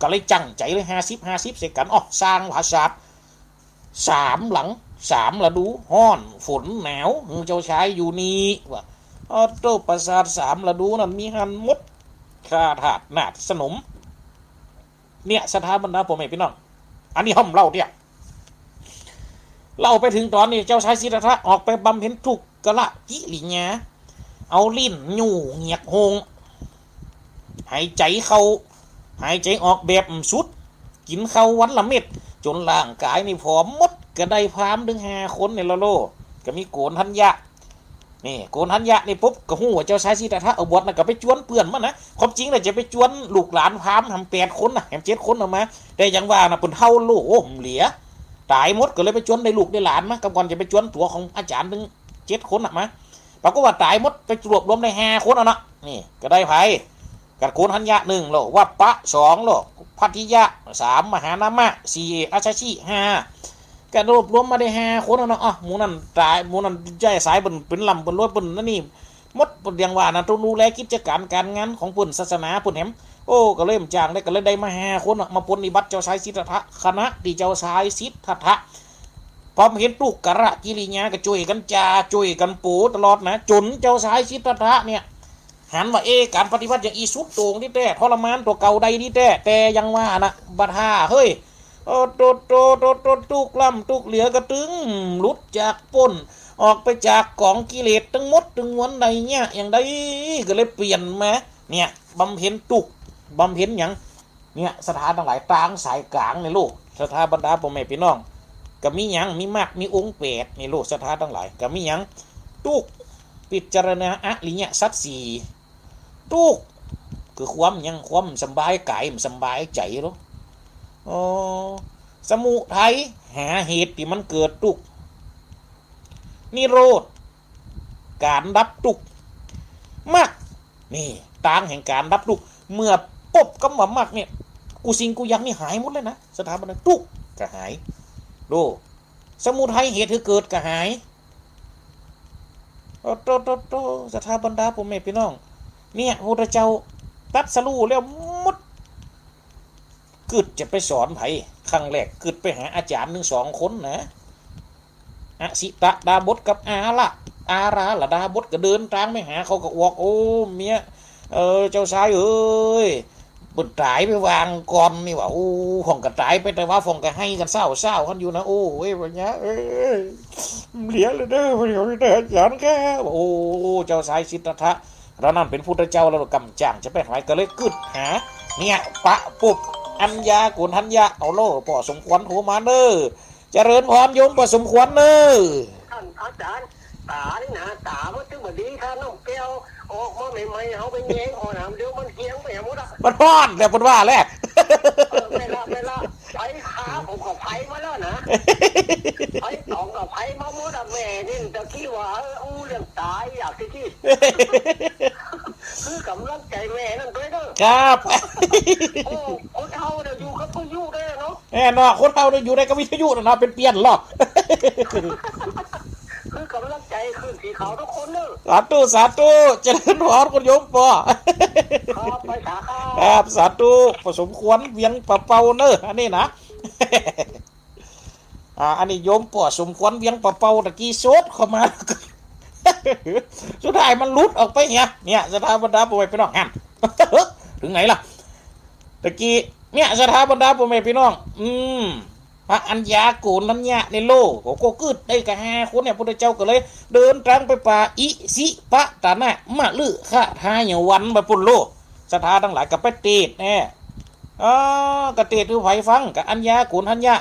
ก็เลยจังใจเลย50 เสกกันสร้างภาษา3 หลัง3ฤดูห้อนฝนหนาวเจ้าชายอยู่นี่ว่าโตปราสาท3 ฤดูนั้นมีหันมดคาถาดนาดสนมเนี่ยสถาบันดาผมไม่พี่น้องอันนี้ห้อมเล่าเนี่ยเล่าไปถึงตอนนี้เจ้าชายสิทธัตถะออกไปบำเพ็ญทุกขละกิริยาเอาลิ้นยู่เงียกโฮงหายใจเข้าหายใจออกแบบสุดกินข้าววันละเม็ดจนร่างกายนี่ผอมมดก็ได้พราหมณ์ถึง5 คนในละโลก็มีโกณทัญญะนี่โกณทัญญะนี่ปุ๊บก็หู้ว่าเจ้าชายสิทธัตถะเอาบวชน่ะก็ไปจวนเพื่อนมันนะความจริงน่ะจะไปจวนลูกหลานพราหมณ์ทำ8 คนน่ะแถม7 คนออกมาแต่ยังว่าน่ะเพิ่นเท่าโลเหลียตายหมดก็เลยไปจวนได้ลูกได้หลานมากับก่อนจะไปจวนตัวของอาจารย์ถึง7 คนน่ะมาปรากฏว่าตายหมดไปรวบรวมได้5 คนน่ะนี่ก็ได้ไผกับโกณทัญญะ1โลวัปปะ2โลพัทธิยะ3มหานามะ4อาชาชิ5ก็รวบรวมมาได้5 คนเนาะหมู่นั้นตายหมู่นั้นใจสายเป็นลำเป็นรถเป็นนั่นนี่หมดอย่างว่านะต้องดูแลกิจการการงานของเพิ่นศาสนาเพิ่นแหมโอ้ก็เริ่มจ้างได้ก็เลยได้มา5 คนมาปฏิบัติเจ้าชายสิทธัตถะคณะที่เจ้าชายสิทธัตถะพอเห็นตุกกระกิริยาก็ช่วยกันช่วยกันปูตลอดนะจนเจ้าชายสิทธัตถะเนี่ยหันว่าการปฏิบัติอย่างอีสุดโต่งนี่แต่ทรมานตัวเก่าใดนี่แต่ยังว่านะบัดหาเฮ้ยตุกล่ำตุกเหลือกระตึงหลุดจากป้นออกไปจากกองกิเลสทั้งหมดทั้งมวลใดเนี่ยอย่างใดก็เลยเปลี่ยนมา เนี่ยบำเพ็ญตุกบำเพ็ญหยังเนี่ยสถานทั้งหลายต่างสายกลางในโลกสถาบรรดาพ่อแม่พี่น้องก็มีหยังมีมากมีองค์แปดในโลกสถานทั้งหลายก็มีหยังตุกพิจารณาอริยสัจสี่ตุกคือความหยังความสบายกายสบายใจเนาะอ๋อสมุทัยหาเหตุที่มันเกิดทุกข์นิโรธการดับทุกข์มรรคนี่ทางแห่งการดับทุกข์เมื่อปบกับมรรคเนี่ยกูสิ่งกูยังนี่หายหมดเลยนะสถาบันทุกข์ก็หายดูสมุทัยเหตุที่เกิดก็หายโตสถาบันดาผมแม่พี่น้องเนี่ยพระพุทธเจ้าตรัสรู้แล้วหมดกึดจะไปสอนไผครั้งแรกกึดไปหาอาจารย์1-2 คนนะอสิตะดาบทกับอาราละดาบทก็เดินทางไปหาเขาก็ออกโอ้เมียเจ้าชายเอ้ยบนตายไปวางก่อนนี่ว่าโอ้ฟองก็ตายไปแต่ว่าฟองก็ให้กันเศร้ากันอยู่นะโอ้ยวันนี้เหลียเลยเด้อเดี๋ยวได้อาจารย์แค่โอ้เจ้าชายสิทธัตถะเรานั่นเป็นพุทธเจ้าเรากำจังจะไปหายก็เลยกึดหาเนี่ยปะปุบอัญญากุณทัญญาเอาโลป่อสมควรโหมาเนอเจริญพรโยมป่อสมควรเนอท่านอาจารย์ตานี่นะตามันถึงบดีค่ะน้องแก้วออกมาใหม่ๆเอาไปแยงอ่อนเดี๋ยวมันเคียงไปหมดอ่ะมันพอนแต่พูดว่าแรกเวลาไปขาผมก็ไผมาแล้วนะไปตองกับไผมาหมดอ่ะแม่นี่ตะกี้ว่าเรื่องตายอยากที่คือกำลังใจแม่นั่นด้วยเด้อครับโอ้คนเฮาเนี่ยอยู่กับผู้อยู่ได้เนาะแน่นอนคนเฮาเนี่ยอยู่ในกับวิทยุนะเป็นเปลี่ยนหรอกคือกำลังใจขึ้นสีขาวทุกคนเนอะสาธุเจริญพรคุณโยมปอครับไปสาครับสาธุผสมควรเวียงปะเปาเนอะอันนี้นะอันนี้โยมปอสมควรเวียงปะเปาตะกี้โซดเข้ามาสุดท้ายมันลุดออกไปเนี่ยสถาบันดาปู่แม่พี่น้องถึงไหนล่ะตะกี้เนี่ยสถาบันดาปู่แม่พี่น้องพระอัญญาโกณทัญญะในโลกก็กึดได้กับ5 คนเนี่ยพระเจ้าก็เลยเดินทางไปป่าอิสิปะตานะมะลึฆะทายวันไปปุ่นโลสถาทั้งหลายกับไปเตดแน่กระเตดคือไผฟังกับอัญญาโกณทัญญะ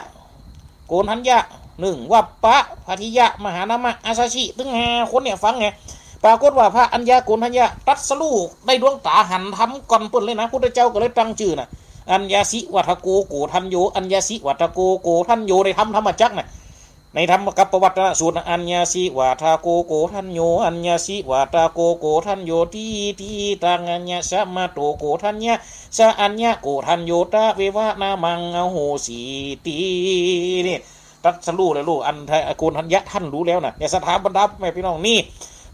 1วัปปะพัทธิยะมหานามะอาสาชิถึง5 คนเนี่ยฟังไงปรากฏว่าพระอัญญาโกณทัญญะตรัสรู้ได้ดวงตาหันทำก่อนปุ่นเลยนะพระเจ้าก็เลยตั้งชื่อนะอัญญาสิวัฏโกโกทันโยอัญญาสิวัฏโกโกทันโยในธรรมจักรน่ะในธรรมกัปปวัตตนสูตรอัญญาสิวัฏโกโกทันโยอัญญาสิวัฏโกโกทันโยทีตังอัญญาสมาโตโกทัญญาสะอัญญาโกทันโยตะเววะนามังอโหสีตีนี่ตัดสรู้เลยลูกอันโกนทัญญาท่านรู้แล้วนะเนี่ยสถาบันดาแม่พี่น้องนี่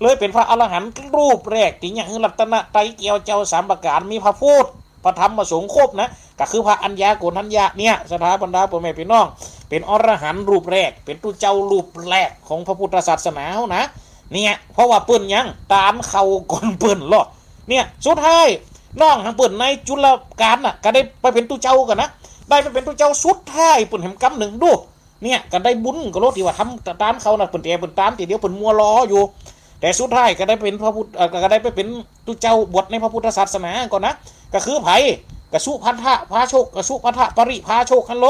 เลยเป็นพระอรหันต์รูปแรกที่ยังรัตนไตรเกียวเจ้า3 ประการมีพระพุทธพระธรรมสงฆ์ครบนะก็คือพระอัญญาโกณทัญญะเนี่ยสถาบันดาพ่อแม่พี่น้องเป็นอรหันต์รูปแรกเป็นตุเจ้ารูปแรกของพระพุทธศาสนาเฮานะเนี่ยเพราะว่าเปิ้นยังตามเขาก่อนเปิ้นหรอกเนี่ยสุดท้ายน้องทางเปิ้นในจุลกาลน่ะก็ได้ไปเป็นตุเจ้ากันนะได้ไปเป็นตุเจ้าสุดท้ายเปิ้นแห่งกำหนึ่งดูเนี่ยก็ได้บุญก็โลดที่ว่าทำตามเขาน่ะเปิ้นแต่เปิ้นตามทีเดียวเปิ้นมัวรออยู่แต่สุดท้ายก็ได้เป็นพระพุทธก็ได้ไปเป็นตุเจ้าบวชในพระพุทธศาสนาก่อนนะก็คือไผกสุพัทธะพาโชคกสุพัทธะปริพาโชคฮัลโหล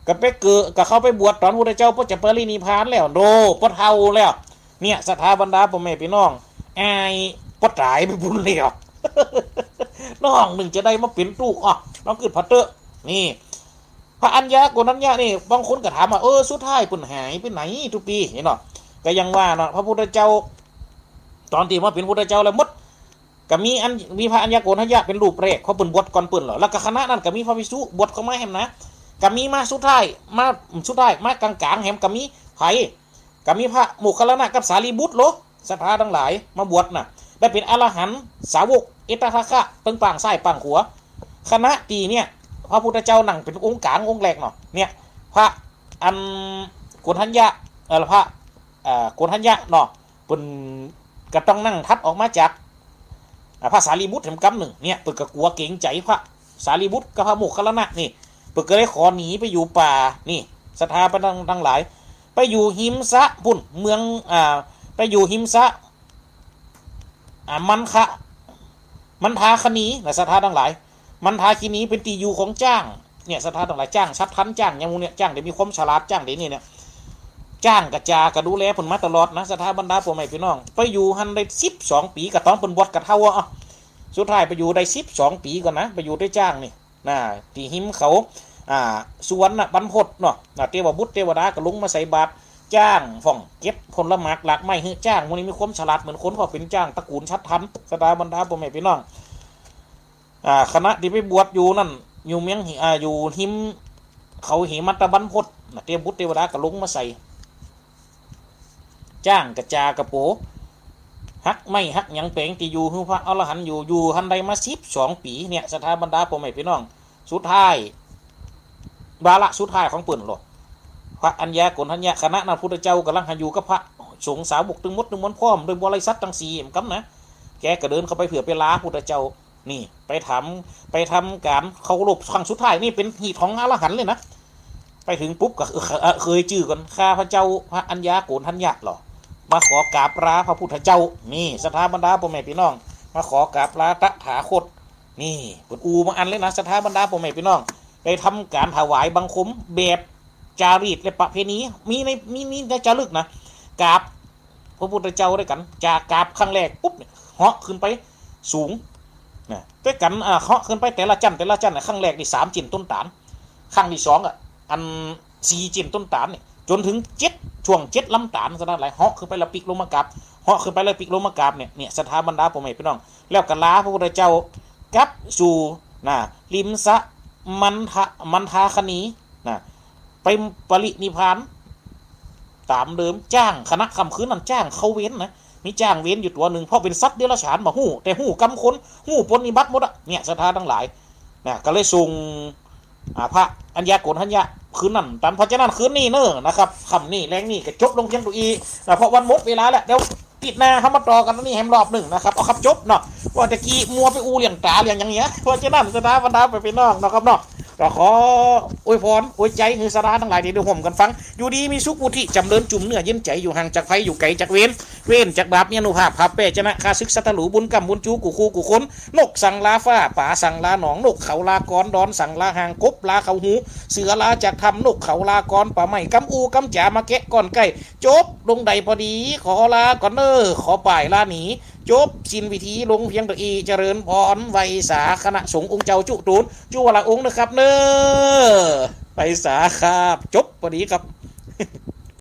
ก็ไปเกิดก็เข้าไปบวชตอนพระเจ้าก็จะปรินิพพานแล้วโดปะเทาแล้วเนี่ยสถาบันดาพ่อแม่พี่น้องไอ้ปะตายไปบุญแล้วน้องหนึ่งจะได้มาเป็นตู้น้องเกิดพัตเตอร์นี่พระอัญญาโกณทัญญะนี่บางคนก็ถามว่าสุดท้ายเพิ่นหายไปไหนทุกปีเห็นเนาะก็ยังว่าเนาะพระพุทธเจ้าตอนที่มาเป็นพุทธเจ้าแล้วหมดก็มีพระอัญญาโกณทัญญะเป็นรูปแรกเขาเปิ่นบวชก่อนเปิ่นเหรอแล้วก็คณะนั้นก็มีพระภิกษุบวชเข้ามาแฮมนะก็มีมาสุดท้ายมากลางแฮมก็มีไผก็มีพระโมคคัลลานะกับสารีบุตรโลศรัทธาทั้งหลายมาบวชน่ะได้เป็นอรหันต์สาวกเอตทัคคะเปิงปางซ้ายปางขวาคณะตีเนี่ยพระพุทธเจ้านั่งเป็นองค์กลางองค์แรกเนาะเนี่ยพระอัญโกณทัญญะพระโกณทัญญะเนาะเปิ่นก็ต้องนั่งทัดออกมาจากพระสารีบุตรแห่งกำหนึ่งเนี่ยเปิดกระกัวเก่งใจพระสารีบุตรกับพระโมคคัลลานะนี่เปิดก็ได้ขอหนีไปอยู่ป่านี่ศรัทธาไปทั้งหลายไปอยู่หิมซะพุ่นเมืองไปอยู่หิมซะมันคะ มันทาคณีนะศรัทธาทั้งหลายมันทาคณีเป็นตีอยู่ของจ้างเนี่ยศรัทธาทั้งหลายจ้างชัดทันจ้างอย่างมูเนี่ยจ้างเดี๋ยวมีความฉลาดจ้างเดี๋ยวนี้เนี่ยจ้างกระจากระดูแลผลมาตลอดนะศรัทธาบรรดาพ่อแม่พี่น้องไปอยู่หันได้12 ปีกับต้องเป็นบวชกับเท่าอ่ะสุดท้ายไปอยู่ได้12 ปีก่อนนะไปอยู่ได้จ้างนี่นะที่หิมเขาสวนน่ะบรรพตเนาะเทวบุตรเทวดาก็ลงมาใส่บาตรจ้างฝ่องเก็บผลไม้หลากไม้ให้จ้างพวกนี้มีความฉลาดเหมือนคนพอเป็นจ้างตระกูลชัดทันศรัทธาบรรดาพ่อแม่พี่น้องคณะที่ไปบวชอยู่นั่นอยู่เมียงอยู่หิมเขาหิมัตบรรพตเทวบุตรเทวดาก็ลงมาใส่จ้างกระจากระโปฮักไม่ฮักยังเป่งที่อยู่คือพระอรหันต์อยู่หันใดมา12 ปีเนี่ยศรัทธาบรรดาพ่อแม่พี่น้องสุดท้ายวาระสุดท้ายของเปิ่นหรอพระอัญญาโกณทัญญาคณะนั้นพุทธเจ้ากำลังหาอยู่กับพระสงฆ์สาวกตึงมดตึงมนพร้อมโดยบริษัททั้ง4เหมือนกันนะแกก็เดินเข้าไปเผื่อไปลาพุทธเจ้านี่ไปทำการเคารพครั้งสุดท้ายนี่เป็นหีของอรหันต์เลยนะไปถึงปุ๊บก็เคยจื่อกันข้าพระเจ้าพระอัญญาโกณทัญญาหรอมาขอกราบลาพระพุทธเจ้านี่ศรัทธาบรรดาพ่อแม่พี่น้องมาขอกราบลาตถาคตนี่เปิดอูมาอันเลยนะศรัทธาบรรดาพ่อแม่พี่น้องไปทำการถวายบังคมแบบจารีตและประเพณีมีในจารึกนะกราบพระพุทธเจ้าด้วยกันจากกราบครั้งแรกปุ๊บเหาะขึ้นไปสูงนะด้วยกันเหาะขึ้นไปแต่ละจันครั้งแรกนี่3 จินต้นตาลครั้งที่2อัน4 จินต้นตาลนี่จนถึง7 ช่วง7 ลำตาลซะนั่นแหละเหาะขึ้นไปแล้วปิกลงมากราบเหาะขึ้นไปแล้วปิกลงมากราบเนี่ยศรัทธาบรรดาพ่อแม่พี่น้องแล้วก็ลาพระพุทธเจ้ากลับสู่ริมสะมันทาคณีไปปรินิพพานตามเดิมจ้างคณะคำคืนนั้นจ้างเขาเว้นนะมีจ้างเว้นอยู่ตัวหนึ่งเพราะเป็นสัตว์เดรัจฉานมาหู้แต่หู้กำคนหู้ปนิบัติหมดเนี่ยศรัทธาทั้งหลายก็เลยส่งพระอัญญาโกณทัญญาคืนนั้นตามเพราะฉะนั้นคืนนี้เนอะนะครับคำนี้แรงนี่ก็จบลงเพียงตัวอีเพราะวันหมดเวลาแล้วเดี๋ยวปิดหน้าเขามาต่อกันนี่แฮมรอบหนึ่งนะครับเอาครับจบเนาะว่าตะกี้มัวไปอูเลี้ยงตาเลี้ยงอย่างเงี้ยเพราะฉะนั้นศรัทธาบรรดาไปนอกนะครับเนาะก็ขออวยพรอวยใจให้ศรัทธาทั้งหลายที่ได้ร่วมกันฟังอยู่ดีมีสุขอุทิจำเริญจุ่มเนื้อเย็นใจอยู่ห่างจากไฟอยู่ไกลจากเว้นจากบาปมีอนุภาพภาพเป้ชนะคาซึกสัตหลูบุญกรรมบุญจูกูคูกูคนนกสั่งลาฟ้าป่าสั่งลาหนองนกเขาลากรดอนสั่งลาหางกบลาเขาหูเสือลาจากทำนกเขาลากรป่าไม้กำอูกำจ่ามาแกะก่อนไก่จบลงใดพอดีขอลาก่อนเนอขอป่ายลาหนีจบสินวิธีลงเพียงตัวอีเจริญพรไวสาคณะสงฆ์องค์เจ้าจุตูนจุวละองค์นะครับเนอไวสาครับจบพอดีครับ